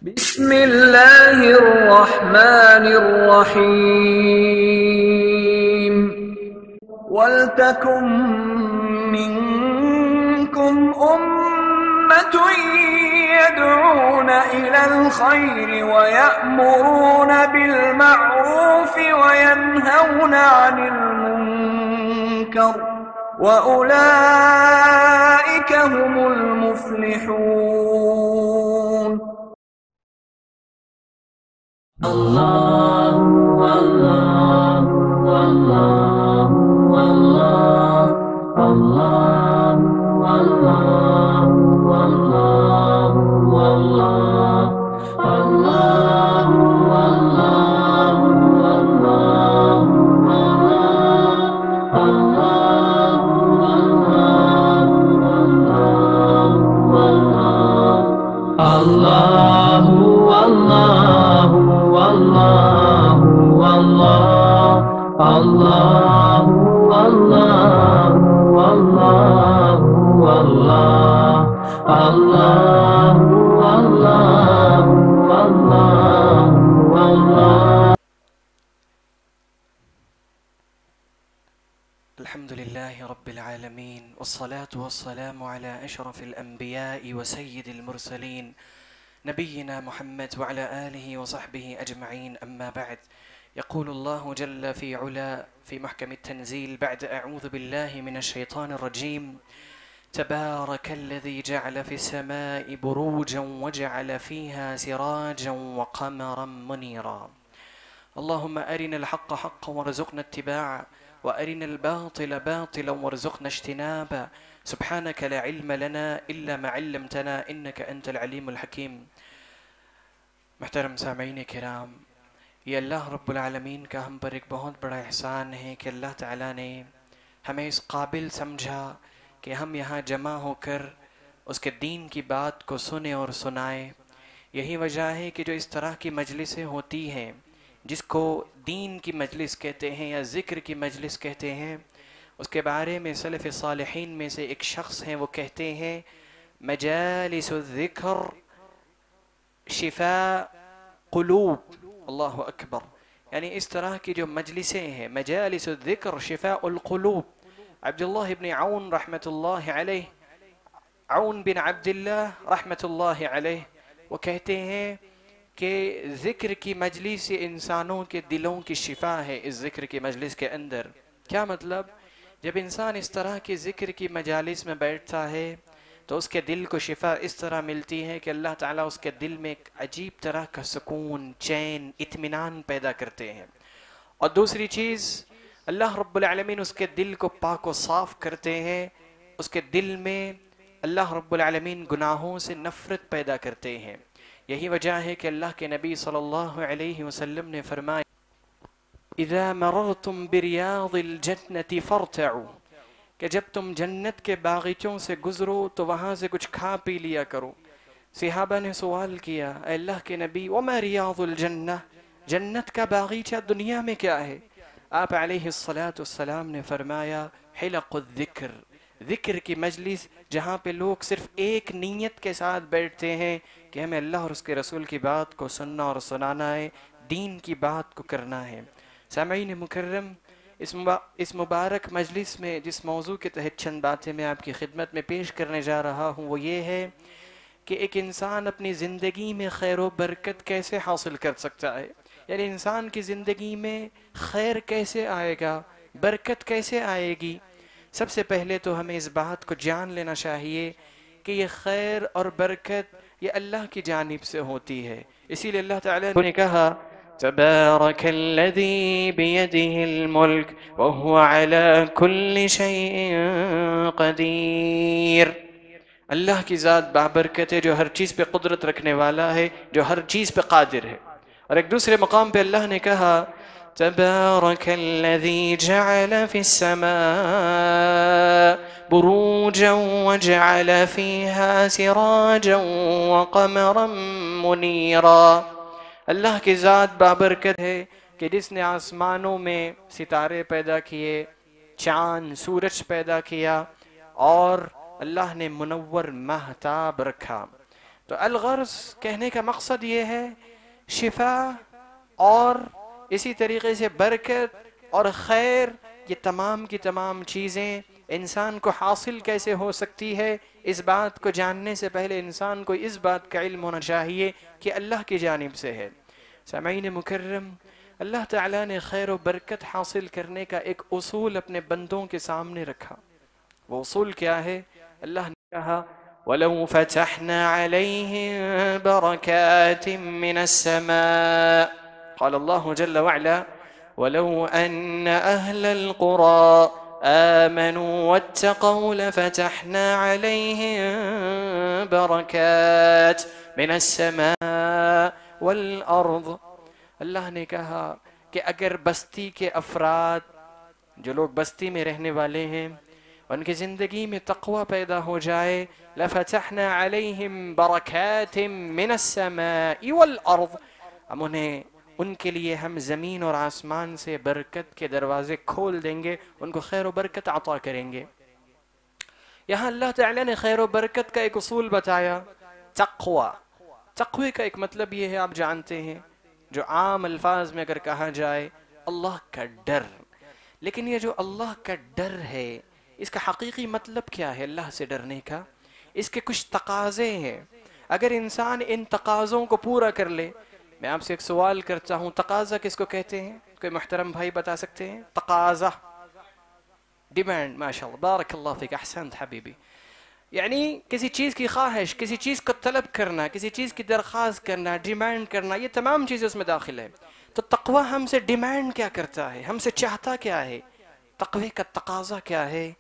بسم الله الرحمن الرحيم ولتكن منكم أمة يدعون إلى الخير ويأمرون بالمعروف وينهون عن المنكر وأولئك هم المفلحون. الله الله الله الله الله الله الله الله الله الله الله والله والله والله الله والله والله والله الله والله والله والله. الحمد لله رب العالمين، والصلاة والسلام على أشرف الأنبياء وسيد المرسلين نبينا محمد وعلى آله وصحبه أجمعين، أما بعد. يقول الله جل في علا في محكم التنزيل بعد أعوذ بالله من الشيطان الرجيم: تبارك الذي جعل في السماء بروجا وجعل فيها سراجا وقمرا منيرا. اللهم أرنا الحق حقا وارزقنا اتباعه، وأرنا الباطل باطلا وارزقنا اجتنابه. سبحانك لا علم لنا إلا ما علمتنا إنك أنت العليم الحكيم. محترم سامعین کرام، یہ اللہ رب العالمین کا ہم پر ایک بہت بڑا احسان ہے کہ اللہ تعالیٰ نے ہمیں اس قابل سمجھا کہ ہم یہاں جمع ہو کر اس کے دین کی بات کو سنیں اور سنائیں۔ یہی وجہ ہے کہ جو اس طرح کی مجلسیں ہوتی ہیں، جس کو دین کی مجلس کہتے ہیں یا ذکر کی مجلس کہتے ہیں، اس کے بارے میں سلف صالحین میں سے ایک شخص ہیں، وہ کہتے ہیں مجالس الذکر شفاء قلوب۔ اللہ اکبر، یعنی اس طرح کی جو مجلسیں ہیں، مجالس الذکر شفاء القلوب۔ عبداللہ بن عون رحمۃ اللہ علیہ، عون بن عبداللہ رحمۃ اللہ علیہ، وہ کہتے ہیں کہ ذکر کی مجلس انسانوں کے دلوں کی شفا ہے۔ اس ذکر کی مجلس کے اندر کیا مطلب؟ جب انسان اس طرح کی ذکر کی مجالس میں بیٹھتا ہے تو اس کے دل کو شفا اس طرح ملتی ہے کہ اللہ تعالیٰ اس کے دل میں ایک عجیب طرح کا سکون، چین، اطمینان پیدا کرتے ہیں۔ اور دوسری چیز، اللہ رب العالمین اس کے دل کو پاک و صاف کرتے ہیں، اس کے دل میں اللہ رب العالمین گناہوں سے نفرت پیدا کرتے ہیں۔ یہی وجہ ہے کہ اللہ کے نبی صلی اللہ علیہ وسلم نے فرمایا: اذا مررتم بریاض الجنة فارتعوا، کہ جب تم جنت کے باغیچوں سے گزرو تو وہاں سے کچھ کھا پی لیا کرو۔ صحابہ نے سوال کیا: اے اللہ کے نبی، وما ریاض الجنہ، جنت کا باغیچہ دنیا میں کیا ہے؟ آپ علیہ السلام نے فرمایا: حلق الذکر، ذکر کی مجلس، جہاں پہ لوگ صرف ایک نیت کے ساتھ بیٹھتے ہیں کہ ہمیں اللہ اور اس کے رسول کی بات کو سننا اور سنانا ہے، دین کی بات کو کرنا ہے۔ سامعین مکرم، اس مبارک مجلس میں جس موضوع کے تحت چند باتیں میں آپ کی خدمت میں پیش کرنے جا رہا ہوں، وہ یہ ہے کہ ایک انسان اپنی زندگی میں خیر و برکت کیسے حاصل کر سکتا ہے، یعنی انسان کی زندگی میں خیر کیسے آئے گا، برکت کیسے آئے گی۔ سب سے پہلے تو ہمیں اس بات کو جان لینا چاہیے کہ یہ خیر اور برکت یہ اللہ کی جانب سے ہوتی ہے۔ اسی لیے اللہ تعالیٰ نے کہا: تبارک الذی بیدہ الملک وہو علی کل شیء قدیر۔ اللہ کی ذات بابرکت ہے، جو ہر چیز پہ قدرت رکھنے والا ہے، جو ہر چیز پہ قادر ہے۔ اور ایک دوسرے مقام پہ اللہ نے کہا: تبارک الذی جعل فی السماء بروجا وجعل فیہا سراجا وقمرا منیرا۔ اللہ کی ذات بابرکت ہے کہ جس نے آسمانوں میں ستارے پیدا کیے، چاند سورج پیدا کیا، اور اللہ نے منور مہتاب رکھا۔ تو الغرض کہنے کا مقصد یہ ہے شفا اور اسی طریقے سے برکت اور خیر، یہ تمام کی تمام چیزیں انسان کو حاصل کیسے ہو سکتی ہے، اس بات کو جاننے سے پہلے انسان کو اس بات کا علم ہونا چاہیے کہ اللہ کی جانب سے ہے۔ سامعین مکرم، اللہ تعالیٰ نے خیر و برکت حاصل کرنے کا ایک اصول اپنے بندوں کے سامنے رکھا۔ وہ اصول کیا ہے؟ اللہ نے کہا وَلَوْ فَتَحْنَا عَلَيْهِمْ بَرَكَاتٍ مِّنَ السَّمَاءِ قال الله جل وعلا وَلَوْ أَنَّ أَهْلَ الْقُرَىٰ آمَنُوا وَاتَّقَوْا لَفَتَحْنَا عَلَيْهِمْ بَرَكَاتٍ مِّنَ السَّمَاءِ وَالْأَرْضِ۔ اللہ نے کہا کہ اگر بستی کے افراد، جو لوگ بستی میں رہنے والے ہیں، ان کی زندگی میں تقوی پیدا ہو جائے، لَفَتَحْنَا عَلَيْهِمْ بَرَكَاتٍ مِّنَ السَّمَاءِ وَالْأَرْضِ، ہم ان کے لیے ہم زمین اور آسمان سے برکت کے دروازے کھول دیں گے، ان کو خیر و برکت عطا کریں گے۔ یہاں اللہ تعالیٰ نے خیر و برکت کا ایک اصول بتایا، تقوی۔ تقوی کا ایک مطلب یہ ہے، آپ جانتے ہیں، جو عام الفاظ میں اگر کہا جائے اللہ کا ڈر، لیکن یہ جو اللہ کا ڈر ہے، اس کا حقیقی مطلب کیا ہے؟ اللہ سے ڈرنے کا اس کے کچھ تقاضے ہیں۔ اگر انسان ان تقاضوں کو پورا کر لے، میں آپ سے ایک سوال کرتا ہوں، تقاضا کس کو کہتے ہیں؟ کوئی محترم بھائی بتا سکتے ہیں؟ تقاضا، ڈیمانڈ، ماشاءاللہ، بارک اللہ فیک، احسنت حبیبی، یعنی کسی چیز کی خواہش، کسی چیز کو طلب کرنا، کسی چیز کی درخواست کرنا، ڈیمانڈ کرنا، یہ تمام چیزیں اس میں داخل ہے۔ تو تقوی ہم سے ڈیمانڈ کیا کرتا ہے؟ ہم سے چاہتا کیا ہے؟ تقوی کا تقاضا کیا ہے؟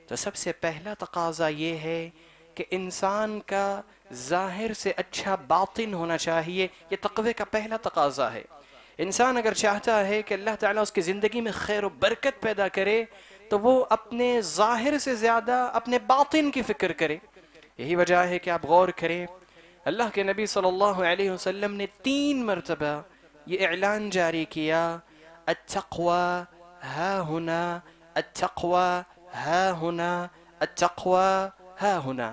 تو سب سے پہلا تقاضا یہ ہے کہ انسان کا ظاہر سے اچھا باطن ہونا چاہیے، یہ تقوی کا پہلا تقاضا ہے۔ انسان اگر چاہتا ہے کہ اللہ تعالیٰ اس کی زندگی میں خیر و برکت پیدا کرے، تو وہ اپنے ظاہر سے زیادہ اپنے باطن کی فکر کرے۔ یہی وجہ ہے کہ آپ غور کریں، اللہ کے نبی صلی اللہ علیہ وسلم نے 3 مرتبہ یہ اعلان جاری کیا، التقوی ہا ہنا، التقوی ہا ہنا، التقوی ہا ہنا،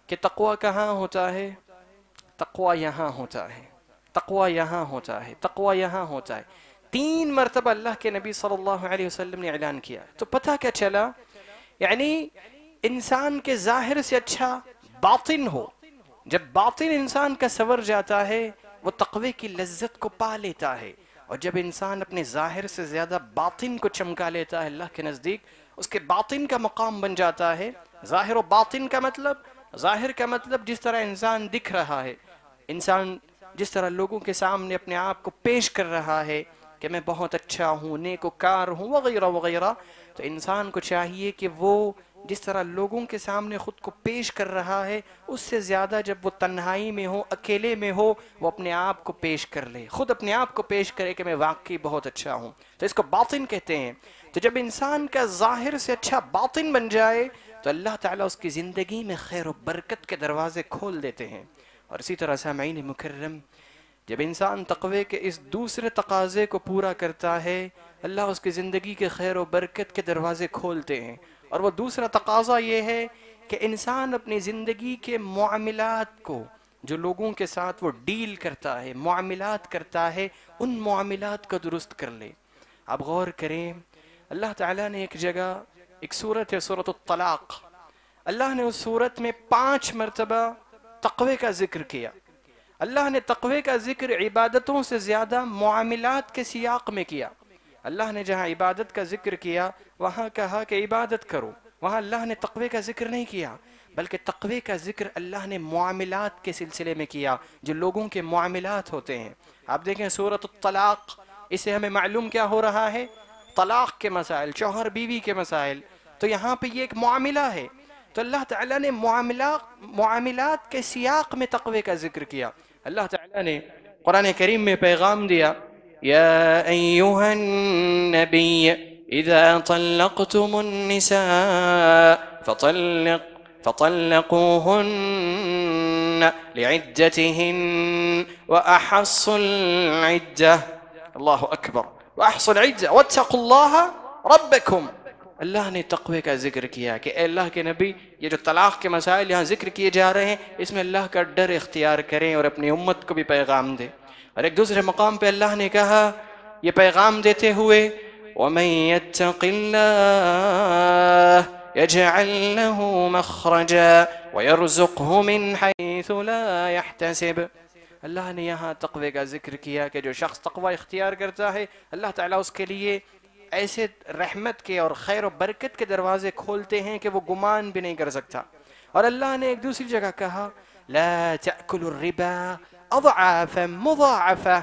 کہ تقوی کہاں ہوتا ہے؟ تقوی یہاں ہوتا ہے، تقوی یہاں ہوتا ہے، تقوی یہاں ہوتا ہے۔ 3 مرتبہ اللہ کے نبی صلی اللہ علیہ وسلم نے اعلان کیا۔ تو پتہ کیا چلا؟ یعنی انسان کے ظاہر سے اچھا باطن ہو، جب باطن انسان کا سنور جاتا ہے، وہ تقوی کی لذت کو پا لیتا ہے، اور جب انسان اپنے ظاہر سے زیادہ باطن کو چمکا لیتا ہے، اللہ کے نزدیک اس کے باطن کا مقام بن جاتا ہے۔ ظاہر و باطن کا مطلب، ظاہر کا مطلب جس طرح انسان دکھ رہا ہے، انسان جس طرح لوگوں کے سامنے اپنے آپ کو پیش کر رہا ہے کہ میں بہت اچھا ہوں، نیکوکار ہوں، وغیرہ وغیرہ، تو انسان کو چاہیے کہ وہ جس طرح لوگوں کے سامنے خود کو پیش کر رہا ہے، اس سے زیادہ جب وہ تنہائی میں ہو، اکیلے میں ہو، وہ اپنے آپ کو پیش کر لے، خود اپنے آپ کو پیش کرے کہ میں واقعی بہت اچھا ہوں۔ تو اس کو باطن کہتے ہیں۔ تو جب انسان کا ظاہر سے اچھا باطن بن جائے، تو اللہ تعالیٰ اس کی زندگی میں خیر و برکت کے دروازے کھول دیتے ہیں۔ اور اسی طرح سامعین مکرم، جب انسان تقوی کے اس دوسرے تقاضے کو پورا کرتا ہے، اللہ اس کی زندگی کے خیر و برکت کے دروازے کھولتے ہیں۔ اور وہ دوسرا تقاضا یہ ہے کہ انسان اپنی زندگی کے معاملات کو، جو لوگوں کے ساتھ وہ ڈیل کرتا ہے، معاملات کرتا ہے، ان معاملات کو درست کر لے۔ آپ غور کریں، اللہ تعالیٰ نے ایک جگہ، ایک سورت ہے سورت الطلاق، اللہ نے اس سورت میں 5 مرتبہ تقوی کا ذکر کیا۔ اللہ نے تقوی کا ذکر عبادتوں سے زیادہ معاملات کے سیاق میں کیا۔ اللہ نے جہاں عبادت کا ذکر کیا، وہاں کہا کہ عبادت کرو، وہاں اللہ نے تقوی کا ذکر نہیں کیا، بلکہ تقوی کا ذکر اللہ نے معاملات کے سلسلے میں کیا، جو لوگوں کے معاملات ہوتے ہیں۔ آپ دیکھیں سورۃ الطلاق، اسے ہمیں معلوم کیا ہو رہا ہے؟ طلاق کے مسائل، شوہر بیوی کے مسائل، تو یہاں پہ یہ ایک معاملہ ہے۔ تو اللہ تعالیٰ نے معاملات کے سیاق میں تقوی کا ذکر کیا۔ اللہ تعالیٰ نے قرآن کریم میں پیغام دیا، یا ایہا النبی اذا طلقتم النساء فطلقوهن لعدتهن وأحصوا العدة، اللہ اکبر، وأحصوا العدة واتقوا الله ربكم، اللہ نے تقوی کا ذکر کیا کہ اے اللہ کے نبی یہ جو طلاق کے مسائل یہاں ذکر کیے جا رہے ہیں اس میں اللہ کا ڈر اختیار کریں اور اپنی امت کو بھی پیغام دیں۔ اور ایک دوسرے مقام پہ اللہ نے کہا یہ پیغام دیتے ہوئے وَمَن يَتَّقِ اللَّهَ يَجْعَل لَّهُ مَخْرَجًا وَيَرْزُقْهُ مِنْ حَيْثُ لَا يَحْتَسِبُ۔ اللہ نے یہاں تقوی کا ذکر کیا کہ جو شخص تقوی اختیار کرتا ہے اللہ تعالیٰ اس کے لیے ایسے رحمت کے اور خیر و برکت کے دروازے کھولتے ہیں کہ وہ گمان بھی نہیں کر سکتا۔ اور اللہ نے ایک دوسری جگہ کہا لا تأکلوا الربا اضعافا مضاعفا،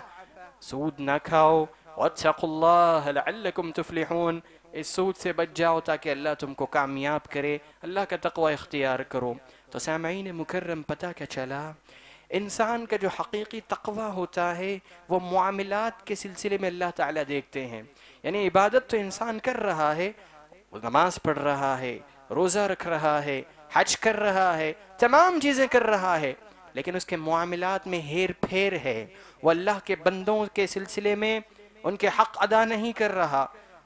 سود نہ کھاؤ، واتقوا اللہ لعلکم تفلحون، اس سود سے بچ جاؤ تاکہ اللہ تم کو کامیاب کرے، اللہ کا تقوی اختیار کرو۔ تو سامعین مکرم پتہ کیا چلا؟ انسان کا جو حقیقی تقوی ہوتا ہے وہ معاملات کے سلسلے میں اللہ تعالیٰ دیکھتے ہیں۔ یعنی عبادت تو انسان کر رہا ہے، وہ نماز پڑھ رہا ہے، روزہ رکھ رہا ہے، حج کر رہا ہے، تمام چیزیں کر رہا ہے، لیکن اس کے معاملات میں ہیر پھیر ہے، وہ اللہ کے بندوں کے سلسلے میں ان کے حق ادا نہیں کر رہا،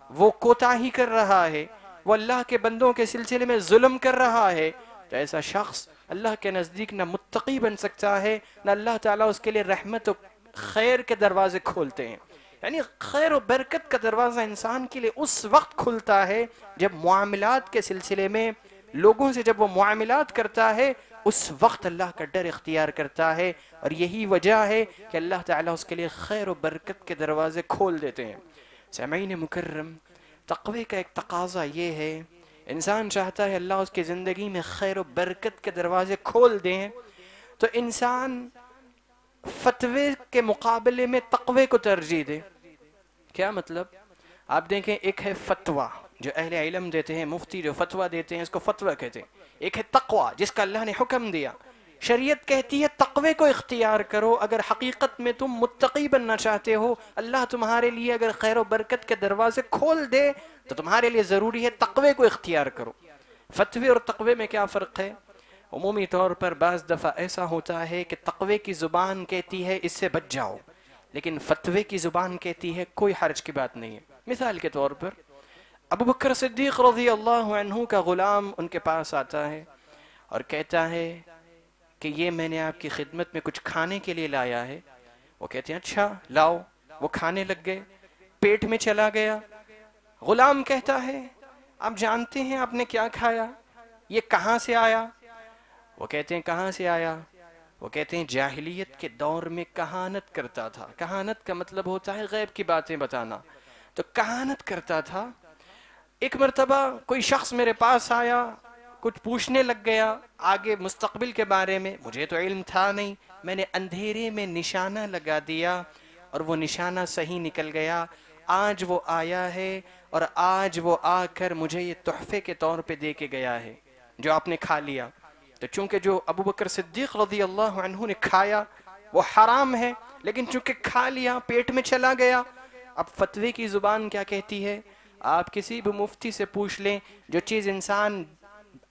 وہ کوتاہی کر رہا ہے، وہ اللہ کے بندوں کے سلسلے میں ظلم کر رہا ہے، تو ایسا شخص اللہ کے نزدیک نہ متقی بن سکتا ہے، نہ اللہ تعالیٰ اس کے لیے رحمت و خیر کے دروازے کھولتے ہیں۔ یعنی خیر و برکت کا دروازہ انسان کے لیے اس وقت کھلتا ہے جب معاملات کے سلسلے میں لوگوں سے جب وہ معاملات کرتا ہے اس وقت اللہ کا ڈر اختیار کرتا ہے، اور یہی وجہ ہے کہ اللہ تعالیٰ اس کے لیے خیر و برکت کے دروازے کھول دیتے ہیں۔ سامعین مکرم، تقوی کا ایک تقاضا یہ ہے، انسان چاہتا ہے اللہ اس کی زندگی میں خیر و برکت کے دروازے کھول دیں، تو انسان فتوے کے مقابلے میں تقوی کو ترجیح دے۔ کیا مطلب؟ آپ دیکھیں، ایک ہے فتویٰ جو اہل علم دیتے ہیں، مفتی جو فتویٰ دیتے ہیں اس کو فتویٰ کہتے ہیں، ایک ہے تقویٰ جس کا اللہ نے حکم دیا۔ شریعت کہتی ہے تقوی کو اختیار کرو، اگر حقیقت میں تم متقی بننا چاہتے ہو، اللہ تمہارے لیے اگر خیر و برکت کے دروازے کھول دے تو تمہارے لیے ضروری ہے تقوی کو اختیار کرو۔ فتوے اور تقوی میں کیا فرق ہے؟ عمومی طور پر بعض دفعہ ایسا ہوتا ہے کہ تقوی کی زبان کہتی ہے اس سے بچ جاؤ، لیکن فتوے کی زبان کہتی ہے کوئی حرج کی بات نہیں ہے۔ مثال کے طور پر ابو بکر صدیق رضی اللہ عنہ کا غلام ان کے پاس آتا ہے اور کہتا ہے کہ یہ میں نے آپ کی خدمت میں کچھ کھانے کے لیے لایا ہے۔ وہ کہتے ہیں اچھا لاؤ، وہ کھانے لگ گئے، پیٹ میں چلا گیا۔ غلام کہتا ہے آپ جانتے ہیں آپ نے کیا کھایا؟ یہ کہاں سے آیا؟ وہ کہتے ہیں کہاں سے آیا؟ وہ کہتے ہیں جاہلیت کے دور میں کہانت کرتا تھا۔ کہانت کا مطلب ہوتا ہے غیب کی باتیں بتانا، تو کہانت کرتا تھا۔ ایک مرتبہ کوئی شخص میرے پاس آیا، کچھ پوچھنے لگ گیا آگے مستقبل کے بارے میں، مجھے تو علم تھا نہیں، میں نے اندھیرے میں نشانہ لگا دیا اور وہ نشانہ صحیح نکل گیا۔ آج وہ آیا ہے اور آج وہ آ کر مجھے یہ تحفے کے طور پہ دے کے گیا ہے جو آپ نے کھا لیا۔ تو چونکہ جو ابو بکر صدیق رضی اللہ عنہ نے کھایا وہ حرام ہے، لیکن چونکہ کھا لیا پیٹ میں چلا گیا۔ اب فتوے کی زبان کیا کہتی ہے؟ آپ کسی بھی مفتی سے پوچھ لیں، جو چیز انسان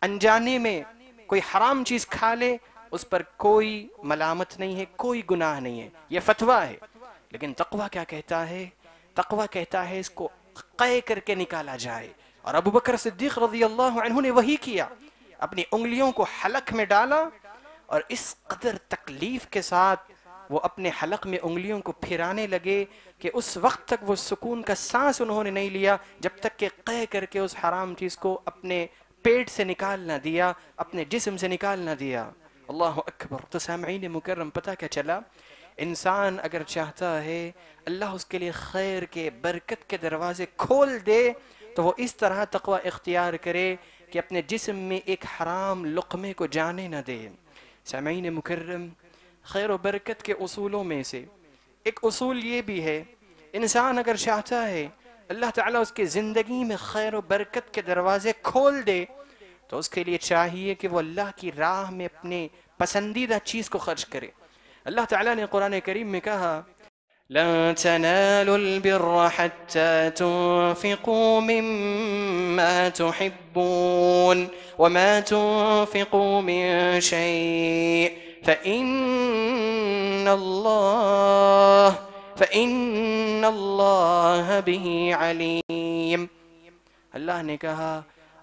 انجانے میں کوئی حرام چیز کھا لے اس پر کوئی ملامت نہیں ہے، کوئی گناہ نہیں ہے، یہ فتویٰ ہے۔ لیکن تقویٰ کیا کہتا ہے؟ تقویٰ کہتا ہے اس کو قے کر کے نکالا جائے، اور ابو بکر صدیق رضی اللہ عنہ نے وہی کیا، اپنی انگلیوں کو حلق میں ڈالا اور اس قدر تکلیف کے ساتھ وہ اپنے حلق میں انگلیوں کو پھرانے لگے کہ اس وقت تک وہ سکون کا سانس انہوں نے نہیں لیا جب تک کہ قے کر کے اس حرام چیز کو اپنے پیٹ سے نکال نہ دیا، اپنے جسم سے نکال نہ دیا۔ اللہ اکبر۔ تو سامعین مکرم پتہ کیا چلا؟ انسان اگر چاہتا ہے اللہ اس کے لیے خیر کے برکت کے دروازے کھول دے تو وہ اس طرح تقوی اختیار کرے کہ اپنے جسم میں ایک حرام لقمے کو جانے نہ دے۔ سامعین مکرم، خیر و برکت کے اصولوں میں سے ایک اصول یہ بھی ہے، انسان اگر چاہتا ہے اللہ تعالیٰ اس کی زندگی میں خیر و برکت کے دروازے کھول دے تو اس کے لیے چاہیے کہ وہ اللہ کی راہ میں اپنے پسندیدہ چیز کو خرچ کرے۔ اللہ تعالیٰ نے قرآن کریم میں کہا لَن تَنَالُوا الْبِرَّ حَتَّى تُنْفِقُوا مِمَّا تُحِبُّونَ وَمَا تُنْفِقُوا مِنْ شَيْءٍ فَإِنَّ اللَّهَ بِهِ عَلِيمٌ۔ اللہ نے کہا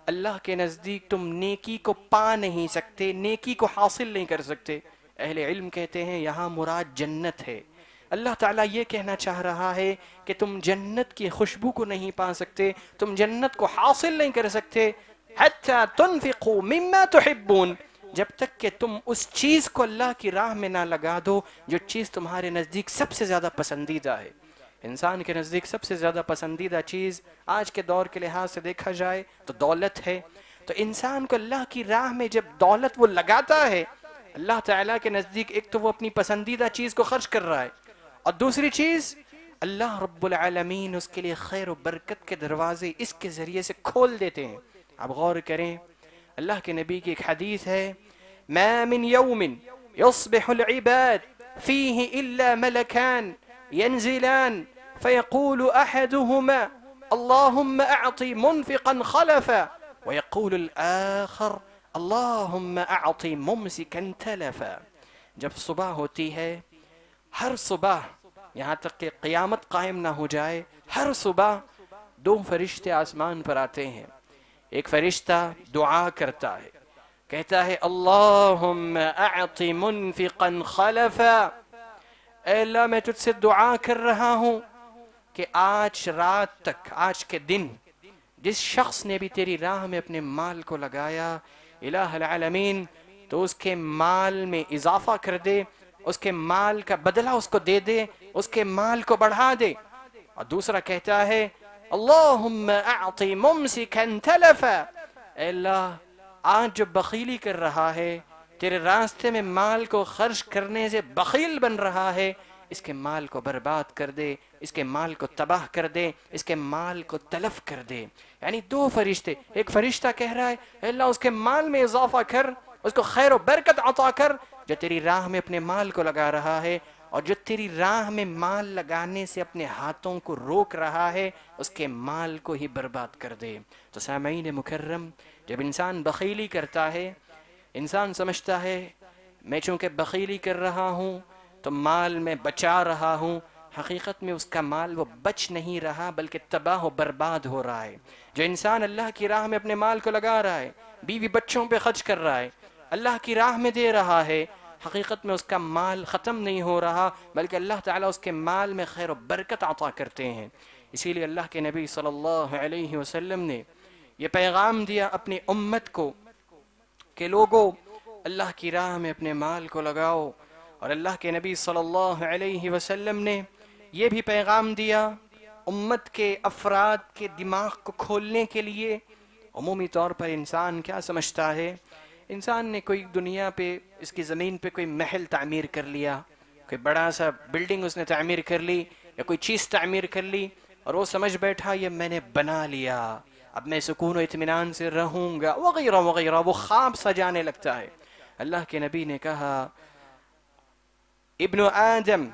اللہ کے نزدیک تم نیکی کو پا نہیں سکتے، نیکی کو حاصل نہیں کر سکتے۔ اہل علم کہتے ہیں یہاں مراد جنت ہے۔ اللہ تعالیٰ یہ کہنا چاہ رہا ہے کہ تم جنت کی خوشبو کو نہیں پا سکتے، تم جنت کو حاصل نہیں کر سکتے، حتی تنفقوا مما تحبون، جب تک کہ تم اس چیز کو اللہ کی راہ میں نہ لگا دو جو چیز تمہارے نزدیک سب سے زیادہ پسندیدہ ہے۔ انسان کے نزدیک سب سے زیادہ پسندیدہ چیز آج کے دور کے لحاظ سے دیکھا جائے تو دولت ہے۔ تو انسان کو اللہ کی راہ میں جب دولت وہ لگاتا ہے، اللہ تعالیٰ کے نزدیک ایک تو وہ اپنی پسندیدہ چیز کو خرچ کر رہا ہے، اور دوسری چیز اللہ رب العالمین اس کے لیے خیر و برکت کے دروازے اس کے ذریعے سے کھول دیتے ہیں۔ آپ غور کریں، اللہ کے نبی کی ایک حدیث ہے، ما من یوم یصبح العباد فیہ الا ملکان ينزلان فيقول أحدهما اللهم أعطي منفقا خلفا ويقول الآخر اللهم أعطي ممسكا تلفا۔ جب صبح ہوتی ہے، ہر صبح یہاں تک کہ قیامت قائم نہ ہو جائے، ہر صبح دو فرشتے آسمان پر آتے ہیں۔ ایک فرشتہ دعا کرتا ہے، کہتا ہے اللہم اعطی منفقا خلفا، اے اللہ میں تجھ سے دعا کر رہا ہوں کہ آج رات تک، آج کے دن جس شخص نے بھی تیری راہ میں اپنے مال کو لگایا، الہ العالمین تو اس کے مال میں اضافہ کر دے، اس کے مال کا بدلہ اس کو دے دے، اس کے مال کو بڑھا دے۔ اور دوسرا کہتا ہے اللہم اعطی ممسکا تلفا، اے اللہ آج جو بخیلی کر رہا ہے، تیرے راستے میں مال کو خرچ کرنے سے بخیل بن رہا ہے، اس کے مال کو برباد کر دے، اس کے مال کو تباہ کر دے، اس کے مال کو تلف کر دے۔ یعنی دو فرشتے، ایک فرشتہ کہہ رہا ہے اے اللہ اس کے مال میں اضافہ کر، اس کو خیر و برکت عطا کر جو تیری راہ میں اپنے مال کو لگا رہا ہے، اور جو تیری راہ میں مال لگانے سے اپنے ہاتھوں کو روک رہا ہے اس کے مال کو ہی برباد کر دے۔ تو سامعین مکرم، جب انسان بخیلی کرتا ہے، انسان سمجھتا ہے میں چونکہ بخیلی کر رہا ہوں تو مال میں بچا رہا ہوں، حقیقت میں اس کا مال وہ بچ نہیں رہا بلکہ تباہ و برباد ہو رہا ہے۔ جو انسان اللہ کی راہ میں اپنے مال کو لگا رہا ہے، بیوی بچوں پہ خرچ کر رہا ہے، اللہ کی راہ میں دے رہا ہے، حقیقت میں اس کا مال ختم نہیں ہو رہا بلکہ اللہ تعالیٰ اس کے مال میں خیر و برکت عطا کرتے ہیں۔ اسی لیے اللہ کے نبی صلی اللہ علیہ وسلم نے یہ پیغام دیا اپنی امت کو کہ لوگوں اللہ کی راہ میں اپنے مال کو لگاؤ، اور اللہ کے نبی صلی اللہ علیہ وسلم نے یہ بھی پیغام دیا امت کے افراد کے دماغ کو کھولنے کے لیے۔ عمومی طور پر انسان کیا سمجھتا ہے، انسان نے کوئی دنیا پہ اس کی زمین پہ کوئی محل تعمیر کر لیا، کوئی بڑا سا بلڈنگ اس نے تعمیر کر لی یا کوئی چیز تعمیر کر لی، اور وہ سمجھ بیٹھا یہ میں نے بنا لیا، اب میں سکون و اطمینان سے رہوں گا وغیرہ وغیرہ، وہ خواب سجانے لگتا ہے۔ اللہ کے نبی نے کہا ابن آدم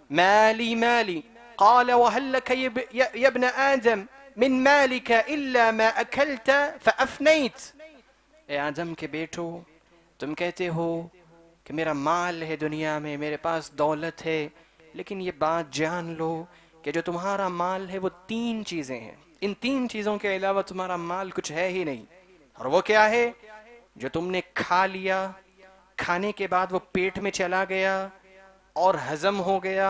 مالی مالی، قال وهل لك يا ابن آدم من مالك إلا ما أكلت فأفنيت، اے آدم کے بیٹو تم کہتے ہو کہ میرا مال ہے دنیا میں، میرے پاس دولت ہے، لیکن یہ بات جان لو کہ جو تمہارا مال ہے وہ تین چیزیں ہیں، ان تین چیزوں کے علاوہ تمہارا مال کچھ ہے ہی نہیں۔ اور وہ کیا ہے؟ جو تم نے کھا لیا، کھانے کے بعد وہ پیٹ میں چلا گیا اور ہضم ہو گیا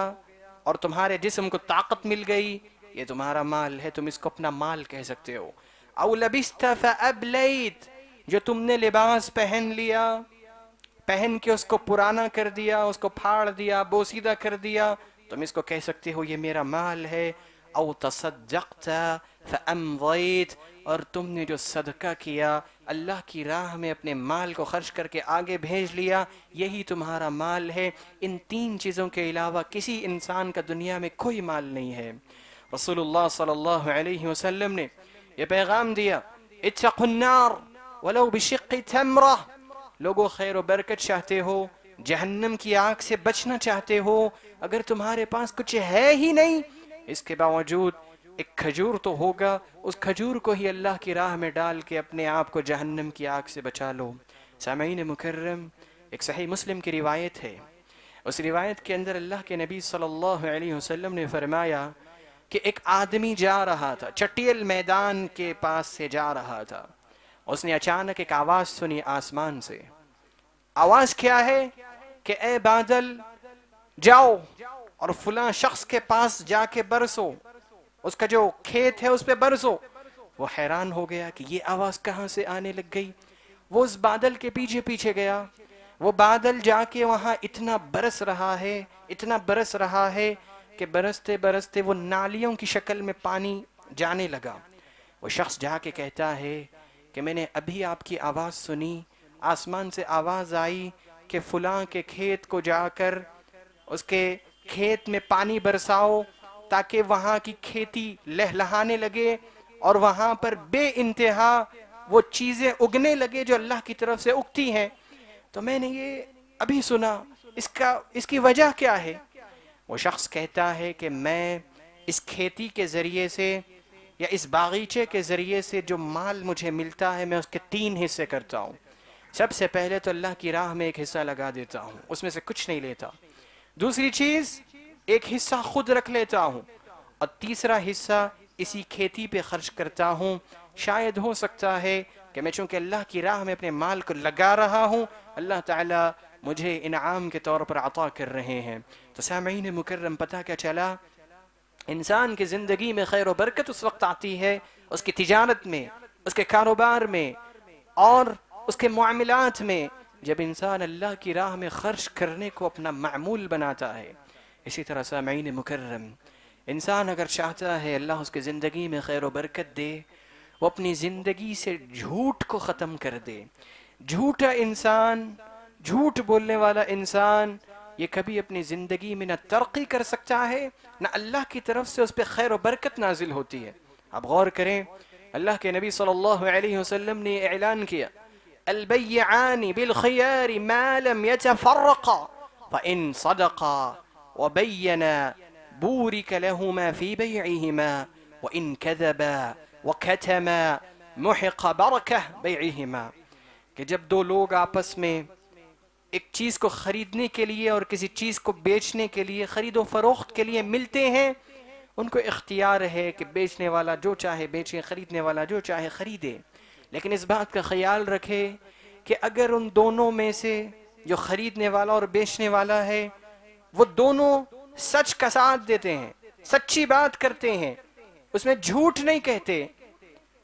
اور تمہارے جسم کو طاقت مل گئی، یہ تمہارا مال ہے، تم اس کو اپنا مال کہہ سکتے ہو۔ او لبست فابلیت، جو تم نے لباس پہن لیا، پہن کے اس کو پرانا کر دیا، اس کو پھاڑ دیا، بوسیدہ کر دیا، تم اس کو کہہ سکتے ہو یہ میرا مال ہے۔ او تصدقت فامضیت، اور تم نے جو صدقہ کیا، اللہ کی راہ میں اپنے مال کو خرچ کر کے آگے بھیج لیا، یہی تمہارا مال ہے۔ ان تین چیزوں کے علاوہ کسی انسان کا دنیا میں کوئی مال نہیں ہے۔ رسول اللہ صلی اللہ علیہ وسلم نے یہ پیغام دیا اتقوا النار ولو بشق تمرہ، لوگوں خیر و برکت چاہتے ہو، جہنم کی آگ سے بچنا چاہتے ہو، اگر تمہارے پاس کچھ ہے ہی نہیں، اس کے باوجود ایک کھجور تو ہوگا، اس کھجور کو ہی اللہ کی راہ میں ڈال کے اپنے آپ کو جہنم کی آگ سے بچا لو۔ سامعین مکرم، ایک صحیح مسلم کی روایت ہے، اس روایت کے اندر اللہ کے نبی صلی اللہ علیہ وسلم نے فرمایا کہ ایک آدمی جا رہا تھا، چٹیل میدان کے پاس سے جا رہا تھا، اس نے اچانک ایک آواز سنی آسمان سے۔ آواز کیا ہے کہ اے بادل جاؤ اور فلاں شخص کے پاس جا کے برسو، اس کا جو کھیت ہے اس پہ برسو۔ وہ حیران ہو گیا کہ یہ آواز کہاں سے آنے لگ گئی۔ وہ اس بادل کے پیچھے پیچھے گیا، وہ بادل جا کے وہاں اتنا برس رہا ہے، اتنا برس رہا ہے کہ برستے برستے وہ نالیوں کی شکل میں پانی جانے لگا۔ وہ شخص جا کے کہتا ہے کہ میں نے ابھی آپ کی آواز سنی، آسمان سے آواز آئی کہ فلاں کے کھیت کو جا کر اس کے کھیت میں پانی برساؤ تاکہ وہاں کی کھیتی لہلہانے لگے اور وہاں پر بے انتہا وہ چیزیں اگنے لگے جو اللہ کی طرف سے اگتی ہیں۔ تو میں نے یہ ابھی سنا، اس کی وجہ کیا ہے؟ وہ شخص کہتا ہے کہ میں اس کھیتی کے ذریعے سے یا اس باغیچے کے ذریعے سے جو مال مجھے ملتا ہے میں اس کے 3 حصے کرتا ہوں۔ سب سے پہلے تو اللہ کی راہ میں ایک حصہ لگا دیتا ہوں، اس میں سے کچھ نہیں لیتا۔ دوسری چیز، ایک حصہ خود رکھ لیتا ہوں، اور تیسرا حصہ اسی کھیتی پہ خرچ کرتا ہوں۔ شاید ہو سکتا ہے کہ میں چونکہ اللہ کی راہ میں اپنے مال کو لگا رہا ہوں، اللہ تعالیٰ مجھے انعام کے طور پر عطا کر رہے ہیں۔ تو سامعین مکرم، پتہ کیا چلا؟ انسان کی زندگی میں خیر و برکت اس وقت آتی ہے، اس کی تجارت میں، اس کے کاروبار میں اور اس کے معاملات میں، جب انسان اللہ کی راہ میں خرچ کرنے کو اپنا معمول بناتا ہے۔ اسی طرح سامعین مکرم، انسان اگر چاہتا ہے اللہ اس کی زندگی میں خیر و برکت دے، وہ اپنی زندگی سے جھوٹ کو ختم کر دے۔ جھوٹا انسان، جھوٹ بولنے والا انسان، یہ کبھی اپنی زندگی میں نہ ترقی کر سکتا ہے، نہ اللہ کی طرف سے اس پہ خیر و برکت نازل ہوتی ہے۔ اب غور کریں، اللہ کے نبی صلی اللہ علیہ وسلم نے اعلان کیا، البیعان بالخیار ما لم يتفرقا فإن صدقا وبینا بورک لهما في بيعهما وإن كذبا وكتما محق بركة بيعهما، کہ جب دو لوگ آپس میں ایک چیز کو خریدنے کے لیے اور کسی چیز کو بیچنے کے لیے، خرید و فروخت کے لیے ملتے ہیں، ان کو اختیار ہے کہ بیچنے والا جو چاہے بیچے، خریدنے والا جو چاہے خریدے، لیکن اس بات کا خیال رکھے کہ اگر ان دونوں میں سے جو خریدنے والا اور بیچنے والا ہے وہ دونوں سچ کا ساتھ دیتے ہیں، سچی بات کرتے ہیں، اس میں جھوٹ نہیں کہتے،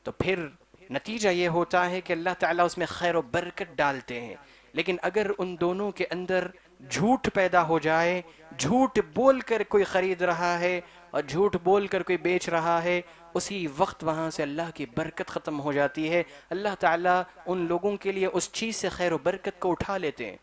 تو پھر نتیجہ یہ ہوتا ہے کہ اللہ تعالیٰ اس میں خیر و برکت ڈالتے ہیں۔ لیکن اگر ان دونوں کے اندر جھوٹ پیدا ہو جائے، جھوٹ بول کر کوئی خرید رہا ہے اور جھوٹ بول کر کوئی بیچ رہا ہے، اسی وقت وہاں سے اللہ کی برکت ختم ہو جاتی ہے۔ اللہ تعالیٰ ان لوگوں کے لیے اس چیز سے خیر و برکت کو اٹھا لیتے ہیں۔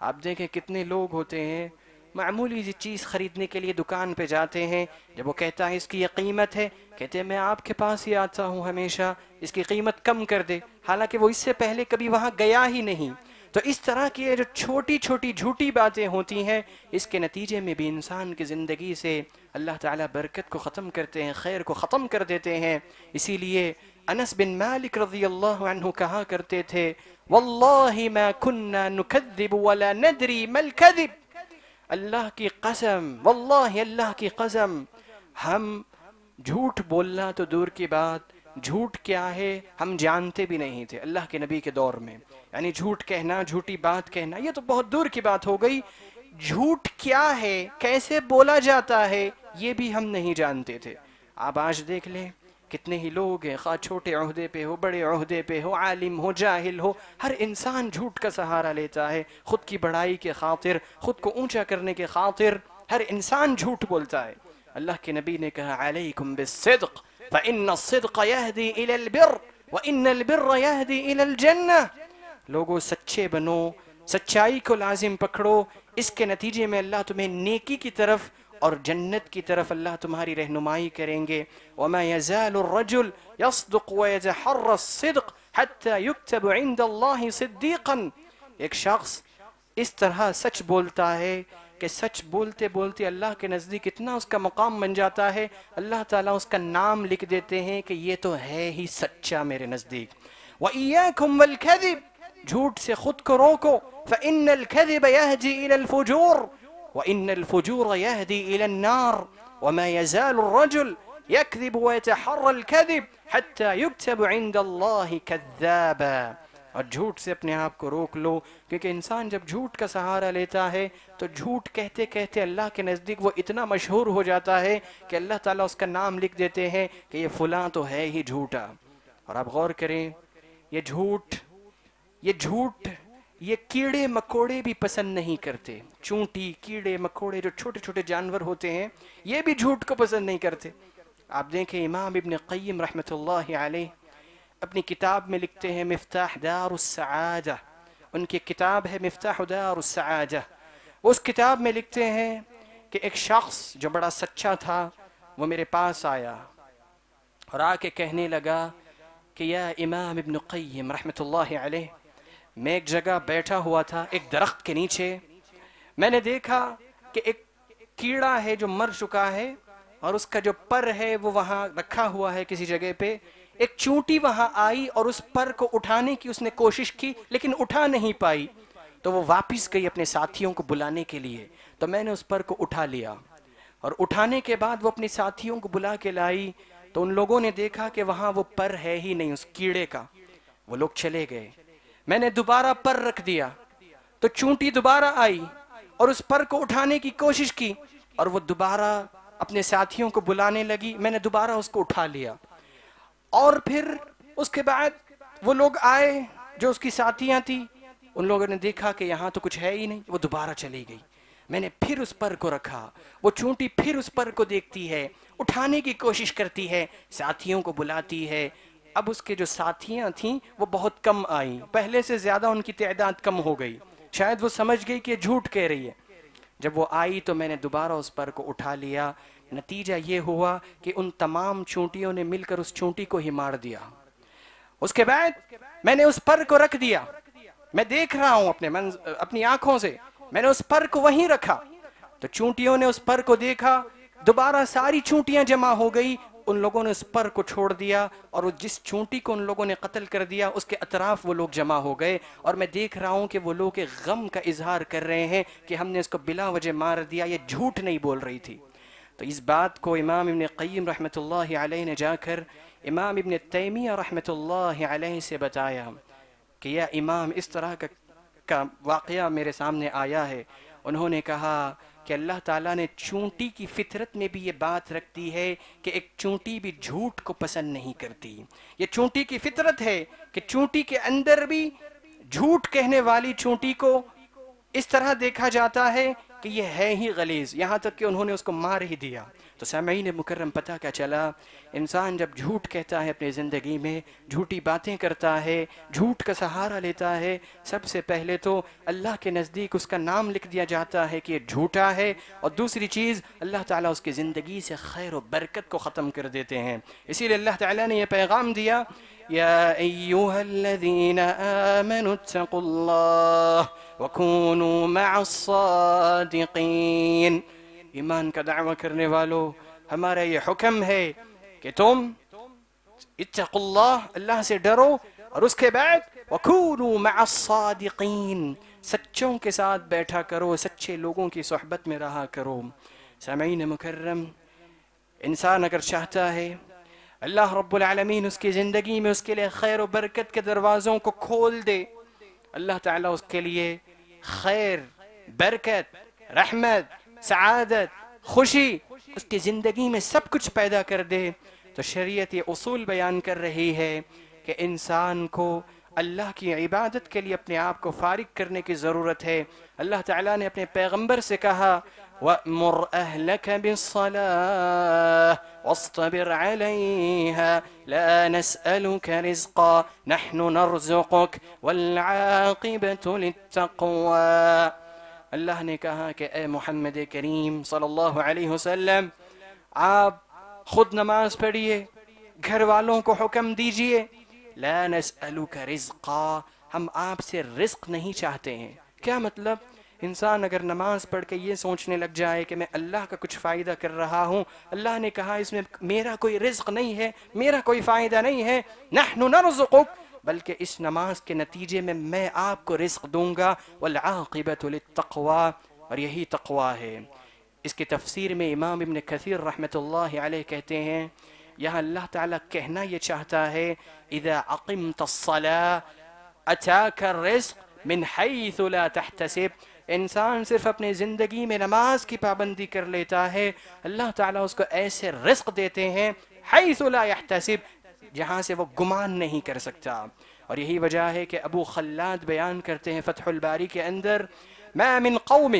آپ دیکھیں کتنے لوگ ہوتے ہیں معمولی سی چیز خریدنے کے لیے دکان پہ جاتے ہیں، جب وہ کہتا ہے اس کی یہ قیمت ہے، کہتے ہیں میں آپ کے پاس ہی آتا ہوں ہمیشہ، اس کی قیمت کم کر دے، حالانکہ وہ اس سے پہلے کبھی وہاں گیا ہی نہیں۔ تو اس طرح کی جو چھوٹی چھوٹی جھوٹی باتیں ہوتی ہیں، اس کے نتیجے میں بھی انسان کی زندگی سے اللہ تعالیٰ برکت کو ختم کرتے ہیں، خیر کو ختم کر دیتے ہیں۔ اسی لیے انس بن مالک رضی اللہ عنہ کہا کرتے تھے، واللہ ما کننا نکذب ولا ندری ما الکذب، اللہ کی قسم، واللہ اللہ کی قسم، ہم جھوٹ بولنا تو دور کی بات، جھوٹ کیا ہے ہم جانتے بھی نہیں تھے اللہ کے نبی کے دور میں۔ یعنی جھوٹ کہنا، جھوٹی بات کہنا، یہ تو بہت دور کی بات ہو گئی، جھوٹ کیا ہے، کیسے بولا جاتا ہے، یہ بھی ہم نہیں جانتے تھے۔ آپ آج دیکھ لیں کتنے ہی لوگ ہیں، خواہ چھوٹے عہدے پہ ہو، بڑے عہدے پہ ہو، عالم ہو، جاہل ہو، ہر انسان جھوٹ کا سہارا لیتا ہے، خود کی بڑائی کے خاطر، خود کو اونچا کرنے کے خاطر ہر انسان جھوٹ بولتا ہے۔ اللہ کے نبی نے کہا علیکم بالصدق فإن الصدق يهدي إلى البر وإن البر يهدي إلى الجنة، لوگوں سچے بنو، سچائی کو لازم پکڑو، اس کے نتیجے میں اللہ تمہیں نیکی کی طرف اور جنت کی طرف اللہ تمہاری رہنمائی کریں گے۔ وما يزال الرجل يصدق ويتحرى الصدق حتى يكتب عند الله صديقا، ایک شخص اس طرح سچ بولتا ہے کہ سچ بولتے بولتے اللہ کے نزدیک اتنا اس کا مقام بن جاتا ہے، اللہ تعالیٰ اس کا نام لکھ دیتے ہیں کہ یہ تو ہے ہی سچا میرے نزدیک۔ وَإِيَّاكُمْ وَالْكَذِبِ، جھوٹ سے خود کو روکو، فَإِنَّ الْكَذِبَ يَهْدِي إِلَى الْفُجُورِ وَإِنَّ الْفُجُورَ يَهْدِي إِلَى النَّارِ وَمَا يَزَالُ الرَّجُلُ يكذب ويتحرى الكذب حتى يكتب عند الله كذابا. اور جھوٹ سے اپنے آپ کو روک لو، کیونکہ انسان جب جھوٹ کا سہارا لیتا ہے تو جھوٹ کہتے کہتے اللہ کے نزدیک وہ اتنا مشہور ہو جاتا ہے کہ اللہ تعالیٰ اس کا نام لکھ دیتے ہیں کہ یہ فلاں تو ہے ہی جھوٹا. اور آپ غور کریں، یہ جھوٹ یہ کیڑے مکوڑے بھی پسند نہیں کرتے. چونٹی، کیڑے مکوڑے، جو چھوٹے چھوٹے جانور ہوتے ہیں، یہ بھی جھوٹ کو پسند نہیں کرتے. آپ دیکھیں امام ابن قیم رحمۃ اللہ علیہ اپنی کتاب میں لکھتے ہیں مفتاح دار السعادہ، ان کی کتاب ہے مفتاح دار السعادہ. اس کتاب میں لکھتے ہیں کہ ایک شخص جو بڑا سچا تھا وہ میرے پاس آیا اور آ کے کہنے لگا کہ یا امام ابن قیم رحمۃ اللہ علیہ، میں ایک جگہ بیٹھا ہوا تھا ایک درخت کے نیچے، میں نے دیکھا کہ ایک کیڑا ہے جو مر چکا ہے اور اس کا جو پر ہے وہ وہاں رکھا ہوا ہے کسی جگہ پہ. ایک چونٹی وہاں آئی اور اس پر کو اٹھانے کی اس نے کوشش کی لیکن اٹھا نہیں پائی، تو وہ واپس گئی اپنے ساتھیوں کو بلانے کے لیے. تو میں نے اس پر کو اٹھا لیا اور اٹھانے کے بعد وہ اپنے ساتھیوں کو بلا کے لائی تو ان لوگوں نے دیکھا کہ وہاں وہ پر ہے ہی نہیں اس کیڑے کا. وہ لوگ چلے گئے. میں نے دوبارہ پر رکھ دیا تو چونٹی دوبارہ آئی اور اس پر کو اٹھانے کی کوشش کی اور وہ دوبارہ اپنے ساتھیوں کو بلانے لگی. میں نے دوبارہ اس کو اٹھا لیا اور پھر اس کے بعد وہ لوگ آئے جو اس کی ساتھیاں تھیں، ان لوگوں نے دیکھا کہ یہاں تو کچھ ہے ہی نہیں، وہ دوبارہ چلی گئی. میں نے پھر اس پر کو رکھا، وہ چونٹی پھر اس پر کو دیکھتی ہے، اٹھانے کی کوشش کرتی ہے، ساتھیوں کو بلاتی ہے. اب اس کے جو ساتھیاں تھیں وہ بہت کم آئیں، پہلے سے زیادہ ان کی تعداد کم ہو گئی. شاید وہ سمجھ گئی کہ یہ جھوٹ کہہ رہی ہے. جب وہ آئی تو میں نے دوبارہ اس پر کو اٹھا لیا. نتیجہ یہ ہوا کہ ان تمام چونٹیوں نے مل کر اس چونٹی کو ہی مار دیا. اس کے بعد میں نے اس پر کو رکھ دیا، میں دیکھ رہا ہوں اپنی آنکھوں سے، میں نے اس پر کو وہیں رکھا تو چونٹیوں نے اس پر کو دیکھا، دوبارہ ساری چونٹیاں جمع ہو گئی. ان لوگوں نے اس پر کو چھوڑ دیا اور جس چونٹی کو ان لوگوں نے قتل کر دیا اس کے اطراف وہ لوگ جمع ہو گئے. اور میں دیکھ رہا ہوں کہ وہ لوگ غم کا اظہار کر رہے ہیں کہ ہم نے اس کو بلا وجہ مار دیا، یہ جھوٹ نہیں بول رہی تھی. تو اس بات کو امام ابن قیم رحمۃ اللہ علیہ نے جا کر امام ابن تیمیہ رحمۃ اللہ علیہ سے بتایا کہ یہ امام اس طرح کا واقعہ میرے سامنے آیا ہے. انہوں نے کہا کہ اللہ تعالیٰ نے چونٹی کی فطرت میں بھی یہ بات رکھ دی ہے کہ ایک چونٹی بھی جھوٹ کو پسند نہیں کرتی. یہ چونٹی کی فطرت ہے کہ چونٹی کے اندر بھی جھوٹ کہنے والی چونٹی کو اس طرح دیکھا جاتا ہے کہ یہ ہے ہی غلیظ، یہاں تک کہ انہوں نے اس کو مار ہی دیا. تو سامعین مکرم، پتہ کیا چلا؟ انسان جب جھوٹ کہتا ہے اپنی زندگی میں، جھوٹی باتیں کرتا ہے، جھوٹ کا سہارا لیتا ہے، سب سے پہلے تو اللہ کے نزدیک اس کا نام لکھ دیا جاتا ہے کہ یہ جھوٹا ہے، اور دوسری چیز اللہ تعالیٰ اس کی زندگی سے خیر و برکت کو ختم کر دیتے ہیں. اسی لیے اللہ تعالیٰ نے یہ پیغام دیا، یا ایھا الذین آمنوا اتقوا اللہ وکونوا مع الصادقین. ایمان کا دعویٰ کرنے والوں، ہمارا یہ حکم ہے کہ تم اتقوا اللہ، اللہ سے ڈرو، اور اس کے بعد وکونوا مع الصادقین، سچوں کے ساتھ بیٹھا کرو، سچے لوگوں کی صحبت میں رہا کرو. سامعین مکرم، انسان اگر چاہتا ہے اللہ رب العالمین اس کی زندگی میں اس کے لیے خیر و برکت کے دروازوں کو کھول دے، اللہ تعالیٰ اس کے لیے خیر، برکت، رحمت، سعادت، خوشی اس کی زندگی میں سب کچھ پیدا کر دے، تو شریعت یہ اصول بیان کر رہی ہے کہ انسان کو اللہ کی عبادت کے لیے اپنے آپ کو فارغ کرنے کی ضرورت ہے. اللہ تعالیٰ نے اپنے پیغمبر سے کہا وَأْمُرْ أَهْلَكَ بِالصَّلَاةِ وَاصْطَبِرْ عَلَيْهَا لَا نَسْأَلُكَ رِزْقًا نَحْنُ نَرْزُقُكَ وَالْعَاقِبَةُ لِلتَّقْوَى. اللہ نے کہا کہ اے محمد کریم صلی اللہ علیہ وسلم، آپ خود نماز پڑھیے، گھر والوں کو حکم دیجئے، لا نسألک رزقا، ہم آپ سے رزق نہیں چاہتے ہیں. کیا مطلب؟ انسان اگر نماز پڑھ کے یہ سوچنے لگ جائے کہ میں اللہ کا کچھ فائدہ کر رہا ہوں، اللہ نے کہا اس میں میرا کوئی رزق نہیں ہے، میرا کوئی فائدہ نہیں ہے، نحن نرزقک، بلکہ اس نماز کے نتیجے میں آپ کو رزق دوں گا، والعاقبۃ للتقوی، اور یہی تقوی ہے. اس کی تفسیر میں امام ابن کثیر رحمۃ اللہ علیہ کہتے ہیں یہاں اللہ تعالیٰ کہنا یہ چاہتا ہے اذا اقمت الصلاة اتاک الرزق من حیث لا تحتسب. انسان صرف اپنی زندگی میں نماز کی پابندی کر لیتا ہے، اللہ تعالیٰ اس کو ایسے رزق دیتے ہیں حیث لا يحتسب، جہاں سے وہ گمان نہیں کر سکتا. اور یہی وجہ ہے کہ ابو خلاد بیان کرتے ہیں فتح الباری کے اندر ما من قوم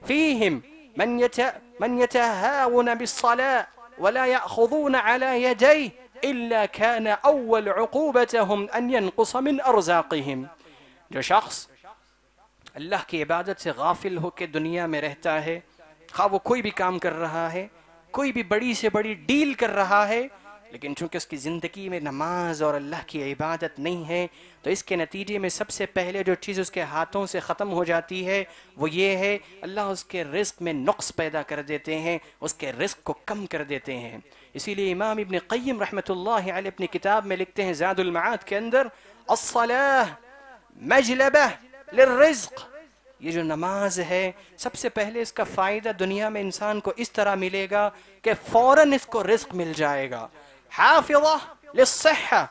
فیہم من يتهاون بالصلاة ولا يأخذون على يديه إلا كان أول عقوبتهم أن ينقص من أرزاقهم. جو شخص اللہ کی عبادت سے غافل ہو کے دنیا میں رہتا ہے، خواہ وہ کوئی بھی کام کر رہا ہے، کوئی بھی بڑی سے بڑی ڈیل کر رہا ہے، لیکن چونکہ اس کی زندگی میں نماز اور اللہ کی عبادت نہیں ہے تو اس کے نتیجے میں سب سے پہلے جو چیز اس کے ہاتھوں سے ختم ہو جاتی ہے وہ یہ ہے اللہ اس کے رزق میں نقص پیدا کر دیتے ہیں، اس کے رزق کو کم کر دیتے ہیں. اسی لیے امام ابن قیم رحمۃ اللہ علیہ اپنی کتاب میں لکھتے ہیں زاد المعاد کے اندر الصلاۃ مجلبہ للرزق. یہ جو نماز ہے سب سے پہلے اس کا فائدہ دنیا میں انسان کو اس طرح ملے گا کہ فوراً اس کو رزق مل جائے گا. حافظہ للصحہ،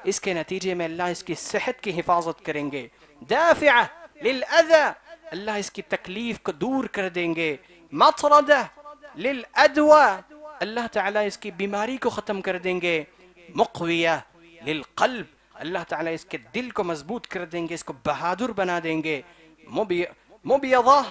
اس کے نتیجے میں اللہ اس کی صحت کی حفاظت کریں گے. دافعہ للأذى، اللہ اس کی تکلیف کو دور کر دیں گے. مطردہ للأدوى، اللہ تعالیٰ اس کی بیماری کو ختم کر دیں گے. مقویہ للقلب، اللہ تعالیٰ اس کے دل کو مضبوط کر دیں گے، اس کو بہادر بنا دیں گے. مبیضہ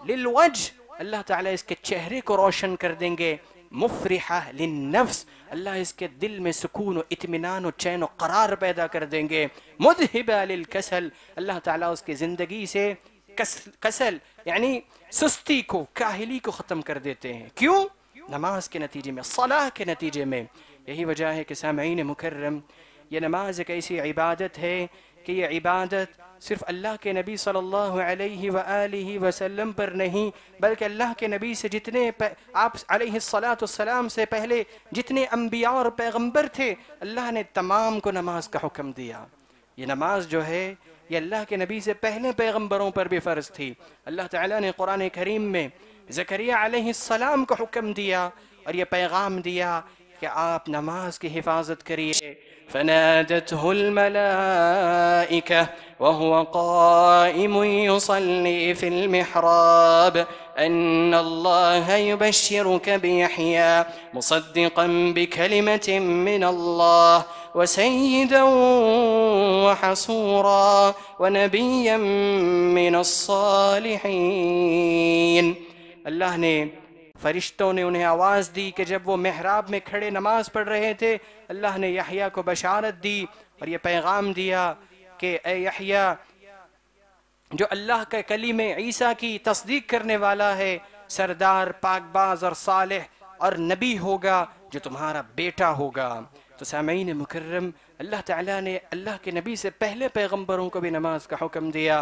للوجہ، اللہ تعالیٰ اس کے چہرے کو روشن کر دیں گے. مفرحہ للنفس، اللہ اس کے دل میں سکون و اطمینان و چین و قرار پیدا کر دیں گے. مذہبہ للکسل، اللہ تعالیٰ اس کی زندگی سے کسل یعنی سستی کو، کاہلی کو ختم کر دیتے ہیں. کیوں؟ نماز کے نتیجے میں، صلاح کے نتیجے میں. یہی وجہ ہے کہ سامعین مکرم، یہ نماز ایک ایسی عبادت ہے کہ یہ عبادت صرف اللہ کے نبی صلی اللہ علیہ وآلہ وسلم پر نہیں بلکہ اللہ کے نبی سے جتنے آپ علیہ السلام سے پہلے جتنے انبیاء اور پیغمبر تھے اللہ نے تمام کو نماز کا حکم دیا. یہ نماز جو ہے یہ اللہ کے نبی سے پہلے پیغمبروں پر بھی فرض تھی. اللہ تعالیٰ نے قرآن کریم میں زکریا علیہ السلام کو حکم دیا اور یہ پیغام دیا کہ آپ نماز کی حفاظت کریے. فنادته الملائكة وهو قائم يصلي في المحراب أن الله يبشرك بيحيى مصدقا بكلمة من الله وسيدا وحصورا ونبيا من الصالحين. اللہ نے فرشتوں نے انہیں آواز دی کہ جب وہ محراب میں کھڑے نماز پڑھ رہے تھے اللہ نے یحییٰ کو بشارت دی اور یہ پیغام دیا کہ اے یحییٰ، جو اللہ کے کلمے عیسیٰ کی تصدیق کرنے والا ہے سردار، پاک باز اور صالح اور نبی ہوگا جو تمہارا بیٹا ہوگا. تو سامعین مکرم، اللہ تعالیٰ نے اللہ کے نبی سے پہلے پیغمبروں کو بھی نماز کا حکم دیا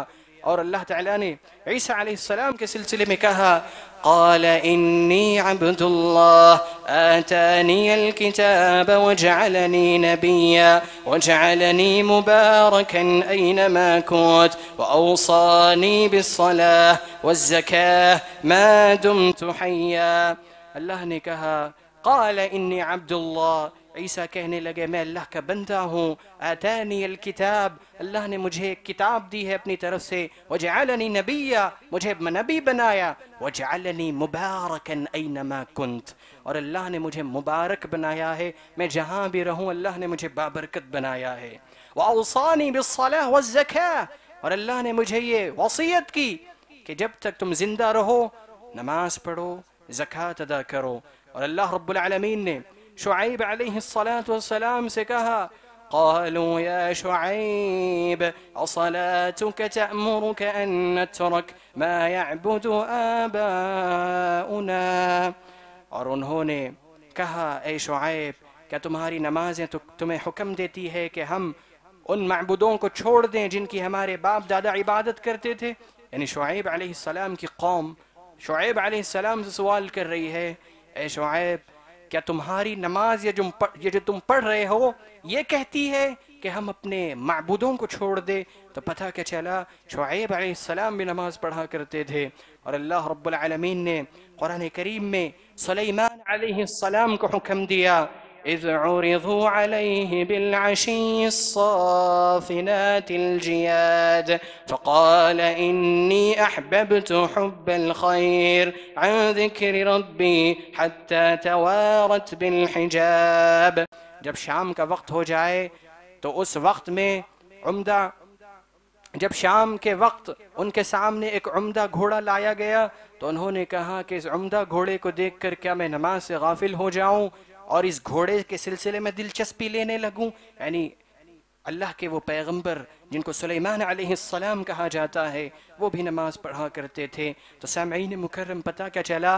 اور اللہ تعالیٰ نے عیسیٰ علیہ السلام کے سلسلے میں کہا قال انی عبد اللہ آتانی الکتاب وجعلنی نبیا وجعلنی مبارکا اینما کنت واوصانی بالصلاة والزکاة ما دمت حیا. اللہ نے کہا قال انی عبد اللہ، عیسیٰ کہنے لگے میں اللہ کا بندہ ہوں. آتانی الکتاب، اللہ نے مجھے کتاب دی ہے اپنی طرف سے. وجعلنی نبیا، مجھے نبی بنایا. وجعلنی مبارکا اینما کنت، اور اللہ نے مجھے مبارک بنایا ہے، میں جہاں بھی رہوں اللہ نے مجھے بابرکت بنایا ہے. واوصانی بالصلاة والزکاة، اور اللہ نے مجھے یہ وصیت کی کہ جب تک تم زندہ رہو نماز پڑھو، زکوٰۃ ادا کرو. اور اللہ رب العالمین نے شعیب علیہ السلام سے کہا قالوا یا شعیب اصلاتك تأمرك ان نترك ما يعبد آباؤنا، اور انہوں نے کہا اے شعیب کیا تمہاری نمازیں تمہیں حکم دیتی ہے کہ ہم ان معبودوں کو چھوڑ دیں جن کی ہمارے باپ دادا عبادت کرتے تھے. یعنی شعیب علیہ السلام کی قوم شعیب علیہ السلام سے سوال کر رہی ہے اے شعیب کیا تمہاری نماز یہ جو تم پڑھ رہے ہو یہ کہتی ہے کہ ہم اپنے معبودوں کو چھوڑ دے؟ تو پتہ کیا چلا شعیب علیہ السلام بھی نماز پڑھا کرتے تھے. اور اللہ رب العالمین نے قرآن کریم میں سلیمان علیہ السلام کو حکم دیا اذ عرضوا علیہ بالعشی الصافنات الجیاد فقال انی احببت حب الخیر عن ذکر ربی حتی توارت بالحجاب. جب شام کا وقت ہو جائے تو اس وقت میں جب شام کے وقت ان کے سامنے ایک عمدہ گھوڑا لایا گیا تو انہوں نے کہا کہ اس عمدہ گھوڑے کو دیکھ کر کیا میں نماز سے غافل ہو جاؤں اور اس گھوڑے کے سلسلے میں دلچسپی لینے لگوں. یعنی اللہ کے وہ پیغمبر جن کو سلیمان علیہ السلام کہا جاتا ہے وہ بھی نماز پڑھا کرتے تھے. تو سامعین مکرم پتہ کیا چلا،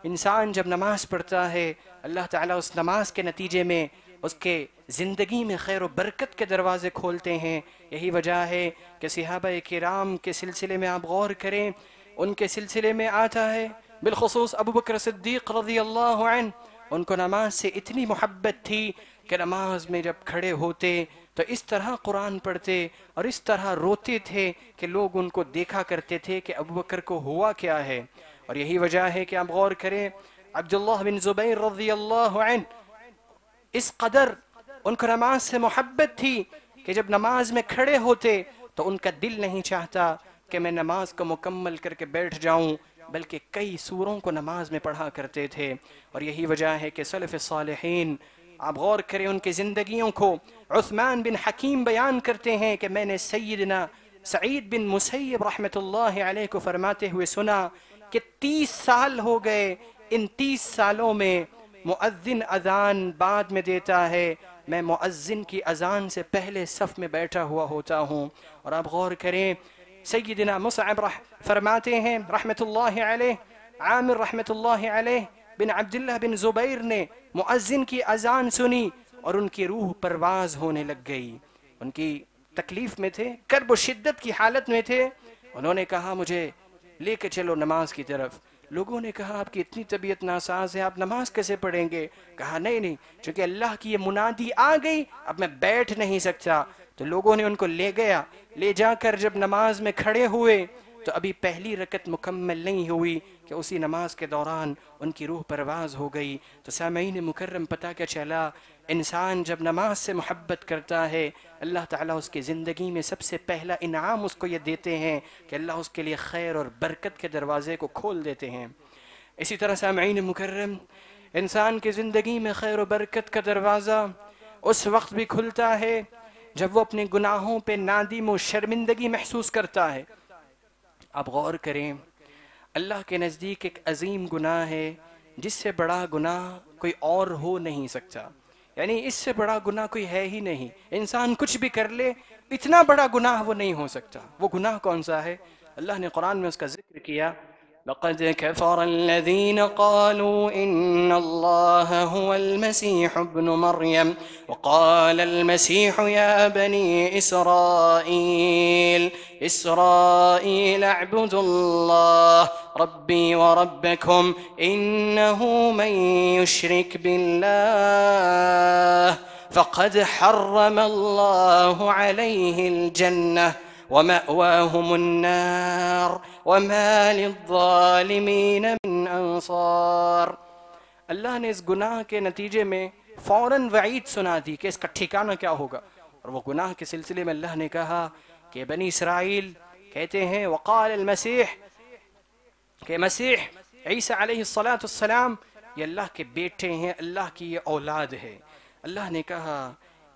انسان جب نماز پڑھتا ہے اللہ تعالیٰ اس نماز کے نتیجے میں اس کے زندگی میں خیر و برکت کے دروازے کھولتے ہیں. یہی وجہ ہے کہ صحابہ کرام کے سلسلے میں آپ غور کریں، ان کے سلسلے میں آتا ہے بالخصوص ابو بکر صدیق رضی اللہ عنہ، ان کو نماز سے اتنی محبت تھی کہ نماز میں جب کھڑے ہوتے تو اس طرح قرآن پڑھتے اور اس طرح روتے تھے کہ لوگ ان کو دیکھا کرتے تھے کہ ابو بکر کو ہوا کیا ہے. اور یہی وجہ ہے کہ آپ غور کریں عبداللہ بن زبیر رضی اللہ عنہ، اس قدر ان کو نماز سے محبت تھی کہ جب نماز میں کھڑے ہوتے تو ان کا دل نہیں چاہتا کہ میں نماز کو مکمل کر کے بیٹھ جاؤں، بلکہ کئی سوروں کو نماز میں پڑھا کرتے تھے. اور یہی وجہ ہے کہ سلف صالحین آپ غور کریں ان کی زندگیوں کو. عثمان بن حکیم بیان کرتے ہیں کہ میں نے سیدنا سعید بن مسیب رحمۃ اللہ علیہ کو فرماتے ہوئے سنا کہ 30 سال ہو گئے، ان 30 سالوں میں مؤذن اذان بعد میں دیتا ہے، میں مؤذن کی اذان سے پہلے صف میں بیٹھا ہوا ہوتا ہوں. اور آپ غور کریں سیدنا مصعب فرماتے ہیں رحمۃ اللہ علیہ، عامر رحمۃ اللہ علیہ بن عبداللہ بن زبیر نے مؤذن کی اذان سنی اور ان کی روح پرواز ہونے لگ گئی. ان کی تکلیف میں تھے، کرب و شدت کی حالت میں تھے. انہوں نے کہا مجھے لے کے چلو نماز کی طرف. لوگوں نے کہا آپ کی اتنی طبیعت ناساز ہے، آپ نماز کیسے پڑھیں گے؟ کہا نہیں، چونکہ اللہ کی یہ منادی آ گئی اب میں بیٹھ نہیں سکتا. تو لوگوں نے ان کو لے جا کر جب نماز میں کھڑے ہوئے تو ابھی پہلی رکعت مکمل نہیں ہوئی کہ اسی نماز کے دوران ان کی روح پرواز ہو گئی. تو سامعین مکرم پتہ کیا چلا، انسان جب نماز سے محبت کرتا ہے اللہ تعالیٰ اس کی زندگی میں سب سے پہلا انعام اس کو یہ دیتے ہیں کہ اللہ اس کے لیے خیر اور برکت کے دروازے کو کھول دیتے ہیں. اسی طرح سامعین مکرم انسان کی زندگی میں خیر و برکت کا دروازہ اس وقت بھی کھلتا ہے جب وہ اپنے گناہوں پہ نادم و شرمندگی محسوس کرتا ہے. آپ غور کریں اللہ کے نزدیک ایک عظیم گناہ ہے جس سے بڑا گناہ کوئی اور ہو نہیں سکتا. یعنی اس سے بڑا گناہ کوئی ہے ہی نہیں. انسان کچھ بھی کر لے اتنا بڑا گناہ وہ نہیں ہو سکتا. وہ گناہ کون سا ہے؟ اللہ نے قرآن میں اس کا ذکر کیا، لقد كفر الذين قالوا إن الله هو المسيح ابن مريم وقال المسيح يا بني إسرائيل اعبدوا الله ربي وربكم إنه من يشرك بالله فقد حرم الله عليه الجنة ومأواهم النار وما للظالمین من انصار. اللہ نے اس گناہ کے نتیجے میں فوراً وعید سنا دی کہ اس کا ٹھکانہ کیا ہوگا. اور وہ گناہ کے سلسلے میں اللہ نے کہا کہ بنی اسرائیل کہتے ہیں وقال المسیح، کہ مسیح عیسیٰ علیہ السلام یہ اللہ کے بیٹے ہیں، اللہ کی یہ اولاد ہے. اللہ نے کہا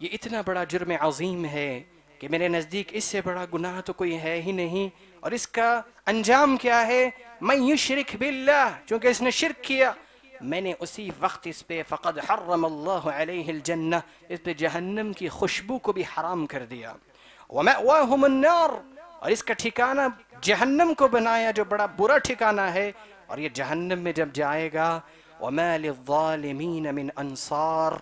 یہ اتنا بڑا جرم عظیم ہے کہ میرے نزدیک اس سے بڑا گناہ تو کوئی ہے ہی نہیں. اور اس کا انجام کیا ہے؟ من یشرک باللہ، چونکہ اس نے شرک کیا میں نے اسی وقت اس پہ فقد حرم اللہ علیہ الجنہ، اس پہ جہنم کی خوشبو کو بھی حرام کر دیا. ومأواہم النار، اور اس کا ٹھکانہ جہنم کو بنایا جو بڑا برا ٹھکانہ ہے. اور یہ جہنم میں جب جائے گا وما للظالمین من انصار،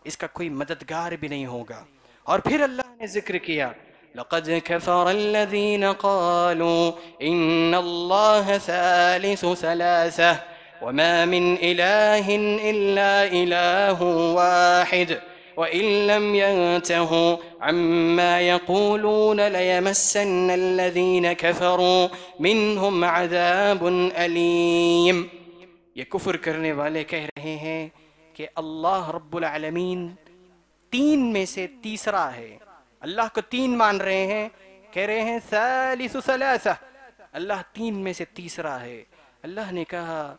اس کا کوئی مددگار بھی نہیں ہوگا. اور پھر اللہ نے ذکر کیا لقد كفر الذين قالوا إن الله ثالث ثلاثة وما من إله إلا إله واحد وإن لم ينتهوا عما يقولون ليمسن الذين كفروا منهم عذاب أليم. یہ کفر کرنے والے کہہ رہے ہیں کہ اللہ رب العالمین تین میں سے تیسرا ہے. اللہ کو تین مان رہے ہیں، کہہ رہے ہیں ثالث ثلاثہ، اللہ تین میں سے تیسرا ہے. اللہ نے کہا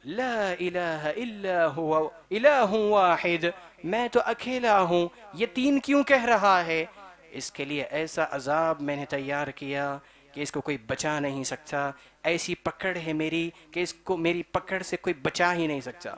لا الہ الا ہوا الہ واحد، میں تو اکیلا ہوں، یہ تین کیوں کہہ رہا ہے؟ اس کے لیے ایسا عذاب میں نے تیار کیا کہ اس کو کوئی بچا نہیں سکتا. ایسی پکڑ ہے میری کہ اس کو میری پکڑ سے کوئی بچا ہی نہیں سکتا.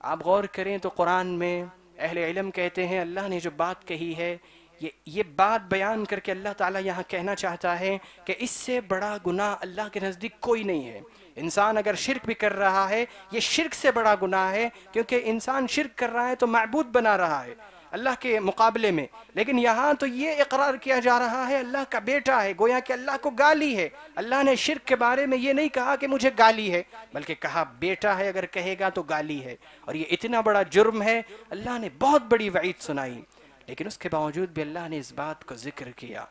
آپ غور کریں تو قرآن میں اہل علم کہتے ہیں اللہ نے جو بات کہی ہے، یہ بات بیان کر کے اللہ تعالیٰ یہاں کہنا چاہتا ہے کہ اس سے بڑا گناہ اللہ کے نزدیک کوئی نہیں ہے. انسان اگر شرک بھی کر رہا ہے، یہ شرک سے بڑا گناہ ہے، کیونکہ انسان شرک کر رہا ہے تو معبود بنا رہا ہے اللہ کے مقابلے میں. لیکن یہاں تو یہ اقرار کیا جا رہا ہے اللہ کا بیٹا ہے، گویا کہ اللہ کو گالی ہے. اللہ نے شرک کے بارے میں یہ نہیں کہا کہ مجھے گالی ہے، بلکہ کہا بیٹا ہے، اگر کہے گا تو گالی ہے. اور یہ اتنا بڑا جرم ہے، اللہ نے بہت بڑی وعید سنائی. لیکن اس کے باوجود بھی اللہ نے اس بات کو ذکر کیا.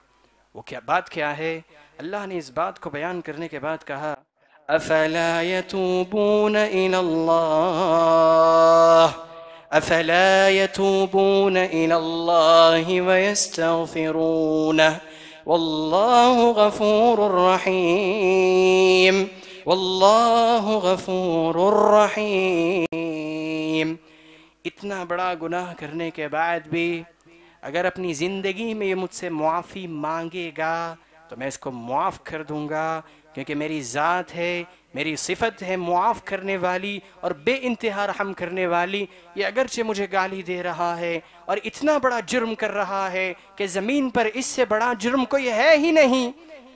وہ کیا بات کیا ہے؟ اللہ نے اس بات کو بیان کرنے کے بعد کہا افلا يتوبون الى اللہ افلا يتوبون الى اللہ ويستغفرونه واللہ غفور رحیم واللہ غفور رحیم. اتنا بڑا گناہ کرنے کے بعد بھی اگر اپنی زندگی میں یہ مجھ سے معافی مانگے گا تو میں اس کو معاف کر دوں گا، کیونکہ میری ذات ہے، میری صفت ہے معاف کرنے والی اور بے انتہا رحم کرنے والی. یہ اگرچہ مجھے گالی دے رہا ہے اور اتنا بڑا جرم کر رہا ہے کہ زمین پر اس سے بڑا جرم کوئی ہے ہی نہیں،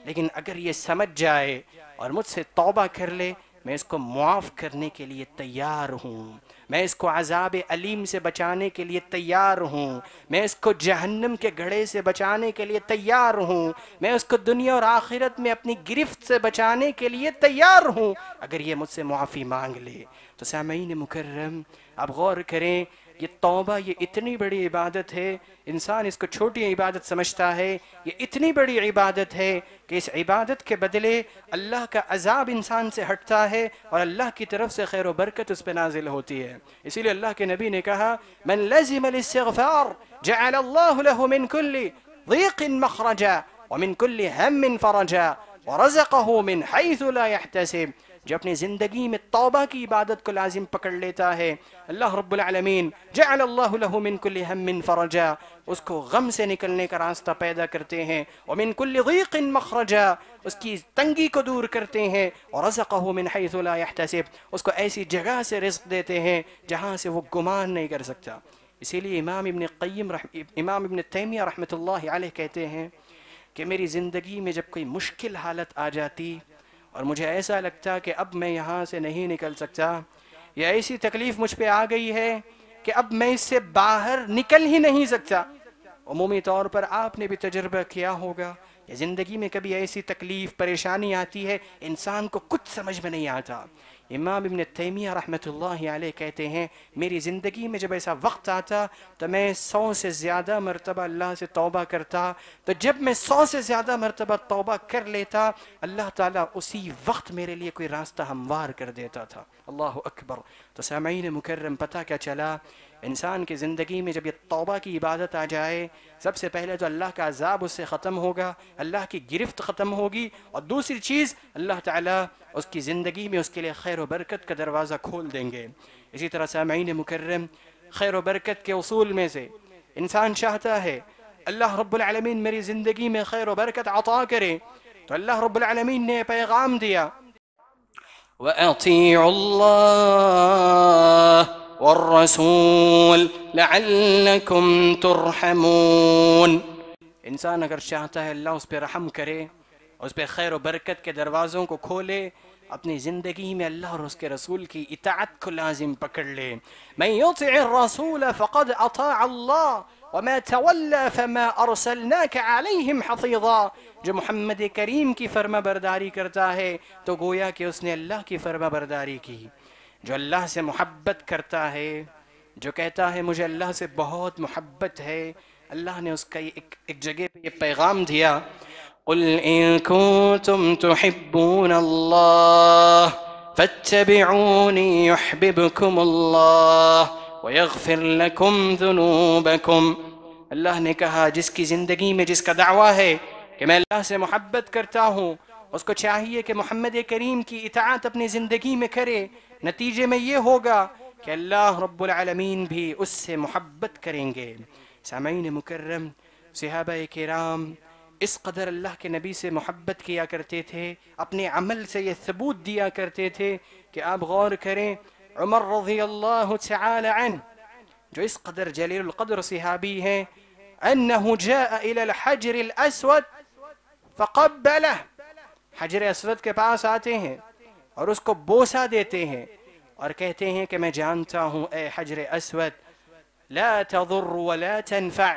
لیکن اگر یہ سمجھ جائے اور مجھ سے توبہ کر لے، میں اس کو معاف کرنے کے لیے تیار ہوں، میں اس کو عذاب علیم سے بچانے کے لیے تیار ہوں، میں اس کو جہنم کے گڑھے سے بچانے کے لیے تیار ہوں، میں اس کو دنیا اور آخرت میں اپنی گرفت سے بچانے کے لیے تیار ہوں اگر یہ مجھ سے معافی مانگ لے. تو سامعین مکرم، آپ غور کریں، یہ توبہ یہ اتنی بڑی عبادت ہے، انسان اس کو چھوٹی عبادت سمجھتا ہے، یہ اتنی بڑی عبادت ہے کہ اس عبادت کے بدلے اللہ کا عذاب انسان سے ہٹتا ہے اور اللہ کی طرف سے خیر و برکت اس پہ نازل ہوتی ہے. اسی لیے اللہ کے نبی نے کہا من لزم الاستغفار جعل اللہ له من كل ضيق مخرجا ومن كل هم فرجا ورزقه من حيث لا يحتسب. جو اپنی زندگی میں توبہ کی عبادت کو لازم پکڑ لیتا ہے، اللہ رب العالمین جعل اللہ له من كل هم فرجا، اس کو غم سے نکلنے کا راستہ پیدا کرتے ہیں، ومن كل ضيق مخرجا، اس کی تنگی کو دور کرتے ہیں، ورزقه من حيث لا يحتسب، اس کو ایسی جگہ سے رزق دیتے ہیں جہاں سے وہ گمان نہیں کر سکتا. اسی لیے امام ابن تیمیہ رحمۃ اللہ علیہ کہتے ہیں کہ میری زندگی میں جب کوئی مشکل حالت آ جاتی اور مجھے ایسا لگتا کہ اب میں یہاں سے نہیں نکل سکتا، یا ایسی تکلیف مجھ پہ آ گئی ہے کہ اب میں اس سے باہر نکل ہی نہیں سکتا. عمومی طور پر آپ نے بھی تجربہ کیا ہوگا کہ زندگی میں کبھی ایسی تکلیف پریشانی آتی ہے انسان کو کچھ سمجھ میں نہیں آتا. امام ابن تیمیہ رحمۃ اللہ علیہ کہتے ہیں میری زندگی میں جب ایسا وقت آتا تو میں 100 سے زیادہ مرتبہ اللہ سے توبہ کرتا، تو جب میں 100 سے زیادہ مرتبہ توبہ کر لیتا اللہ تعالیٰ اسی وقت میرے لیے کوئی راستہ ہموار کر دیتا تھا. اللہ اکبر. تو سامعین مکرم، پتہ کیا چلا؟ انسان کی زندگی میں جب یہ توبہ کی عبادت آ جائے، سب سے پہلے تو اللہ کا عذاب اس سے ختم ہوگا، اللہ کی گرفت ختم ہوگی، اور دوسری چیز اللہ تعالیٰ اس کی زندگی میں اس کے لیے خیر و برکت کا دروازہ کھول دیں گے. اسی طرح سامعین مکرم، خیر و برکت کے اصول میں سے انسان چاہتا ہے اللہ رب العالمین میری زندگی میں خیر و برکت عطا کرے، تو اللہ رب العالمین نے پیغام دیا وَأَطِيعُوا اللَّهَ والرسول لعلكم ترحمون. انسان اگر چاہتا ہے اللہ اس پہ رحم کرے، اس پہ خیر و برکت کے دروازوں کو کھولے، اپنی زندگی میں اللہ اور اس کے رسول کی اطاعت کو لازم پکڑ لے. من يطع الرسول فقد اطاع اللہ وما تولى فما ارسلناك عليهم حفيظا. جو محمد کریم کی فرما برداری کرتا ہے تو گویا کہ اس نے اللہ کی فرما برداری کی. جو اللہ سے محبت کرتا ہے، جو کہتا ہے مجھے اللہ سے بہت محبت ہے، اللہ نے اس کا ایک جگہ پہ یہ پیغام دیا قُلْ إِن كُنتُمْ تُحِبُّونَ اللَّهَ فاتبعوني يحببكم اللہ ويغفر لكم ذنوبكم۔ اللہ نے کہا جس کی زندگی میں جس کا دعویٰ ہے کہ میں اللہ سے محبت کرتا ہوں، اس کو چاہیے کہ محمد کریم کی اطاعت اپنی زندگی میں کرے، نتیجے میں یہ ہوگا کہ اللہ رب العالمین بھی اس سے محبت کریں گے۔ سامعین مکرم، صحابہ کرام اس قدر اللہ کے نبی سے محبت کیا کرتے تھے، اپنے عمل سے یہ ثبوت دیا کرتے تھے کہ آپ غور کریں، عمر رضی اللہ تعالی عنہ جو اس قدر جلیل القدر صحابی ہیں، انہو جاء الى الحجر الاسود فقبلہ، حجر اسود کے پاس آتے ہیں اور اس کو بوسہ دیتے ہیں اور کہتے ہیں کہ میں جانتا ہوں اے حجر اسود لا تضر ولا تنفع،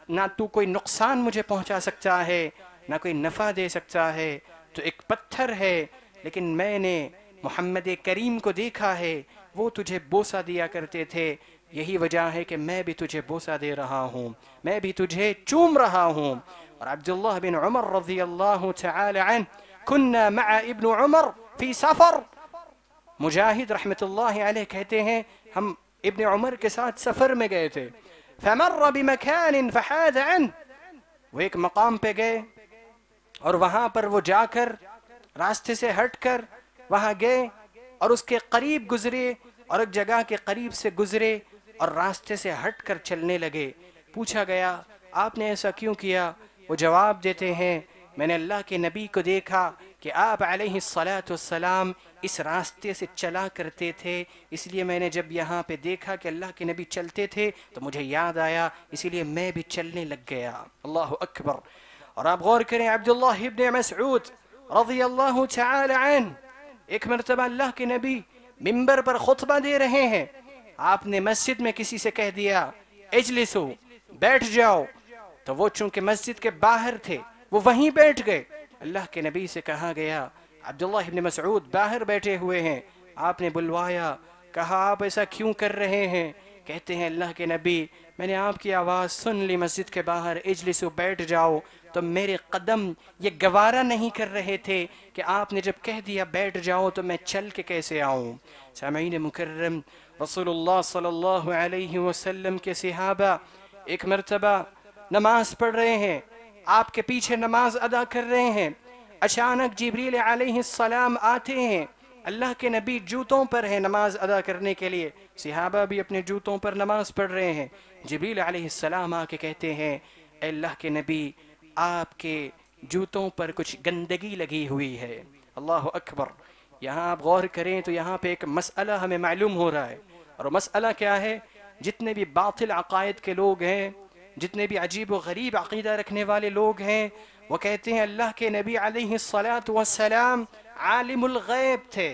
نہ تو کوئی نقصان مجھے پہنچا سکتا ہے نہ کوئی نفع دے سکتا ہے، تو ایک پتھر ہے، لیکن میں نے محمد کریم کو دیکھا ہے، وہ تجھے بوسہ دیا کرتے تھے، یہی وجہ ہے کہ میں بھی تجھے بوسہ دے رہا ہوں، میں بھی تجھے چوم رہا ہوں۔ اور عبداللہ بن عمر رضی اللہ تعالی عنہ، کننا مع ابن عمر فی سفر، مجاہد رحمت اللہ علیہ کہتے ہیں ہم ابن عمر کے ساتھ سفر میں گئے تھے، فمر بمکان فحاد عنہ، وہ ایک مقام پہ گئے اور وہاں پر وہ جا کر راستے سے ہٹ کر وہاں گئے اور اس کے قریب گزرے اور ایک جگہ کے قریب سے گزرے اور راستے سے ہٹ کر چلنے لگے۔ پوچھا گیا آپ نے ایسا کیوں کیا؟ وہ جواب دیتے ہیں میں نے اللہ کے نبی کو دیکھا کہ آپ علیہ السلام اس راستے سے چلا کرتے تھے، اس لیے میں نے جب یہاں پہ دیکھا کہ اللہ کے نبی چلتے تھے تو مجھے یاد آیا، اسی لیے میں بھی چلنے لگ گیا۔ اللہ اکبر۔ اور آپ غور کریں عبداللہ ابن مسعود رضی اللہ تعالی عنہ، ایک مرتبہ اللہ کے نبی ممبر پر خطبہ دے رہے ہیں، آپ نے مسجد میں کسی سے کہہ دیا اجلسو، بیٹھ جاؤ، تو وہ چونکہ مسجد کے باہر تھے وہ وہیں بیٹھ گئے۔ اللہ کے نبی سے کہا گیا عبداللہ ابن مسعود باہر بیٹھے ہوئے ہیں، آپ نے بلوایا، کہا آپ ایسا کیوں کر رہے ہیں؟ کہتے ہیں اللہ کے نبی میں نے آپ کی آواز سن لی مسجد کے باہر اجلسو بیٹھ جاؤ، تو میرے قدم یہ گوارا نہیں کر رہے تھے کہ آپ نے جب کہہ دیا بیٹھ جاؤ تو میں چل کے کیسے آؤں۔ سامعین مکرم، رسول اللہ صلی اللہ علیہ وسلم کے صحابہ ایک مرتبہ نماز پڑھ رہے ہیں، آپ کے پیچھے نماز ادا کر رہے ہیں، اچانک جبریل علیہ السلام آتے ہیں، اللہ کے نبی جوتوں پر ہیں نماز ادا کرنے کے لیے، صحابہ بھی اپنے جوتوں پر نماز پڑھ رہے ہیں، جبریل علیہ السلام آ کے کہتے ہیں اے اللہ کے نبی آپ کے جوتوں پر کچھ گندگی لگی ہوئی ہے۔ اللہ اکبر۔ یہاں آپ غور کریں تو یہاں پہ ایک مسئلہ ہمیں معلوم ہو رہا ہے، اور مسئلہ کیا ہے؟ جتنے بھی باطل عقائد کے لوگ ہیں، جتنے بھی عجیب و غریب عقیدہ رکھنے والے لوگ ہیں، وہ کہتے ہیں اللہ کے نبی علیہ السلام عالم الغیب تھے،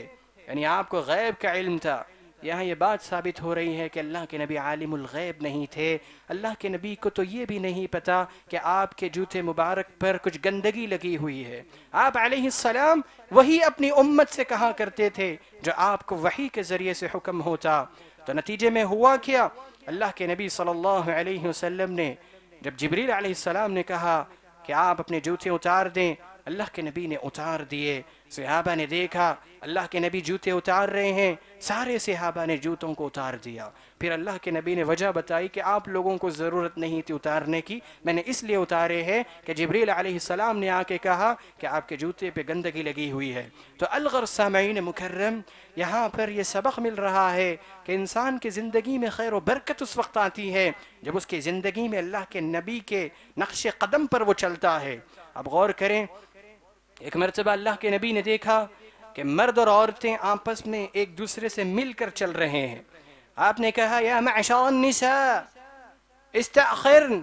یعنی آپ کو غیب کا علم تھا۔ یہاں یہ بات ثابت ہو رہی ہے کہ اللہ کے نبی عالم الغیب نہیں تھے، اللہ کے نبی کو تو یہ بھی نہیں پتا کہ آپ کے جوتے مبارک پر کچھ گندگی لگی ہوئی ہے۔ آپ علیہ السلام وہی اپنی امت سے کہا کرتے تھے جو آپ کو وحی کے ذریعے سے حکم ہوتا، تو نتیجے میں ہوا کیا؟ اللہ کے نبی صلی اللہ علیہ وسلم نے جب جبریل علیہ السلام نے کہا کہ آپ اپنے جوتے اتار دیں، اللہ کے نبی نے اتار دیے۔ صحابہ نے دیکھا اللہ کے نبی جوتے اتار رہے ہیں، سارے صحابہ نے جوتوں کو اتار دیا۔ پھر اللہ کے نبی نے وجہ بتائی کہ آپ لوگوں کو ضرورت نہیں تھی اتارنے کی، میں نے اس لیے اتارے ہیں کہ جبریل علیہ السلام نے آ کے کہا کہ آپ کے جوتے پہ گندگی لگی ہوئی ہے۔ تو الغرض سامعین مکرم، یہاں پر یہ سبق مل رہا ہے کہ انسان کی زندگی میں خیر و برکت اس وقت آتی ہے جب اس کی زندگی میں اللہ کے نبی کے نقش قدم پر وہ چلتا ہے۔ اب غور کریں، ایک مرتبہ اللہ کے نبی نے دیکھا کہ مرد اور عورتیں آپس میں ایک دوسرے سے مل کر چل رہے ہیں۔ آپ نے کہا یا معشر النساء استأخرن،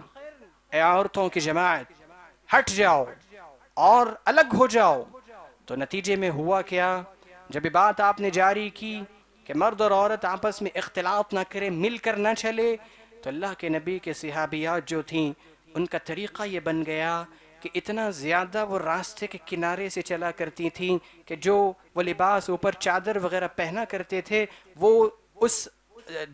اے عورتوں کی جماعت ہٹ جاؤ اور الگ ہو جاؤ۔ تو نتیجے میں ہوا کیا؟ جب یہ بات آپ نے جاری کی کہ مرد اور عورت آپس میں اختلاط نہ کریں، مل کر نہ چلے، تو اللہ کے نبی کے صحابیات جو تھیں ان کا طریقہ یہ بن گیا کہ اتنا زیادہ وہ راستے کے کنارے سے چلا کرتی تھیں کہ جو وہ لباس اوپر چادر وغیرہ پہنا کرتے تھے وہ اس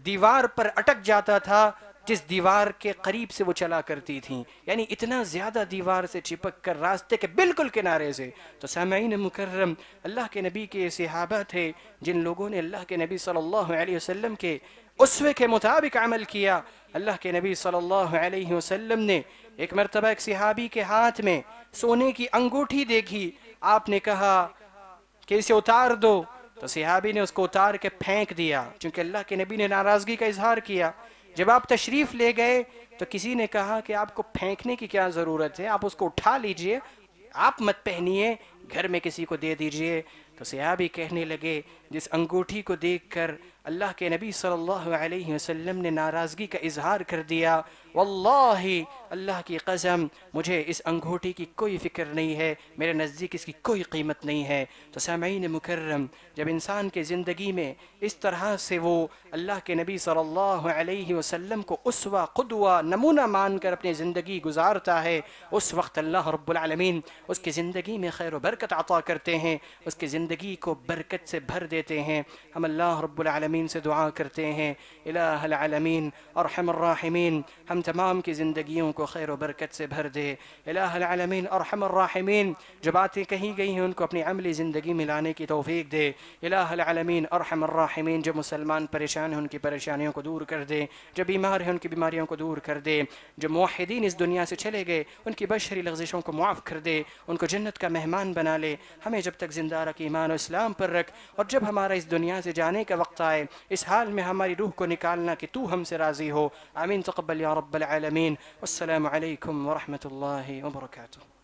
دیوار پر اٹک جاتا تھا، جس دیوار کے قریب سے وہ چلا کرتی تھیں، یعنی اتنا زیادہ دیوار سے چپک کر راستے کے بالکل کنارے سے۔ تو سامعین مکرم، اللہ کے نبی کے صحابہ تھے جن لوگوں نے اللہ کے نبی صلی اللہ علیہ وسلم کے اسوے کے مطابق عمل کیا۔ اللہ کے نبی صلی اللہ علیہ وسلم نے ایک مرتبہ ایک صحابی کے ہاتھ میں سونے کی انگوٹھی دیکھی، آپ نے کہا کہ اسے اتار دو، تو صحابی نے اس کو اتار کے پھینک دیا، چونکہ اللہ کے نبی نے ناراضگی کا اظہار کیا۔ جب آپ تشریف لے گئے تو کسی نے کہا کہ آپ کو پھینکنے کی کیا ضرورت ہے، آپ اس کو اٹھا لیجئے، آپ مت پہنیے، گھر میں کسی کو دے دیجئے۔ تو صحابی کہنے لگے، جس انگوٹھی کو دیکھ کر اللہ کے نبی صلی اللہ علیہ وسلم نے ناراضگی کا اظہار کر دیا، واللہ اللہ کی قسم مجھے اس انگوٹھی کی کوئی فکر نہیں ہے، میرے نزدیک اس کی کوئی قیمت نہیں ہے۔ تو سامعین مکرم، جب انسان کے زندگی میں اس طرح سے وہ اللہ کے نبی صلی اللہ علیہ وسلم کو اسوہ قدوہ نمونہ مان کر اپنی زندگی گزارتا ہے، اس وقت اللہ رب العالمین اس کی زندگی میں خیر و برکت عطا کرتے ہیں، اس کی زندگی کو برکت سے بھر دیتے ہیں۔ ہم اللہ رب العالمین سے دعا کرتے ہیں، الہ العالمین ارحم الراحمین ہم تمام کی زندگیوں کو خیر و برکت سے بھر دے۔ الہ العالمین ارحم الراحمین جو باتیں کہی گئی ہیں ان کو اپنی عملی زندگی میں لانے کی توفیق دے۔ الہ العالمین ارحم الراحمین جو مسلمان پریشان ہیں ان کی پریشانیوں کو دور کر دے، جو بیمار ہیں ان کی بیماریوں کو دور کر دے، جو موحدین اس دنیا سے چلے گئے ان کی بشری لغزشوں کو معاف کر دے، ان کو جنت کا مہمان بنا لے۔ ہمیں جب تک زندہ رکھ، ایمان و اسلام پر رکھ، اور جب ہمارا اس دنیا سے جانے کا وقت آئے اس حال میں ہماری روح کو نکالنا کہ تو ہم سے راضی ہو۔ آمین تقبل یا رب العالمین۔ والسلام علیکم ورحمۃ اللہ وبرکاتہ۔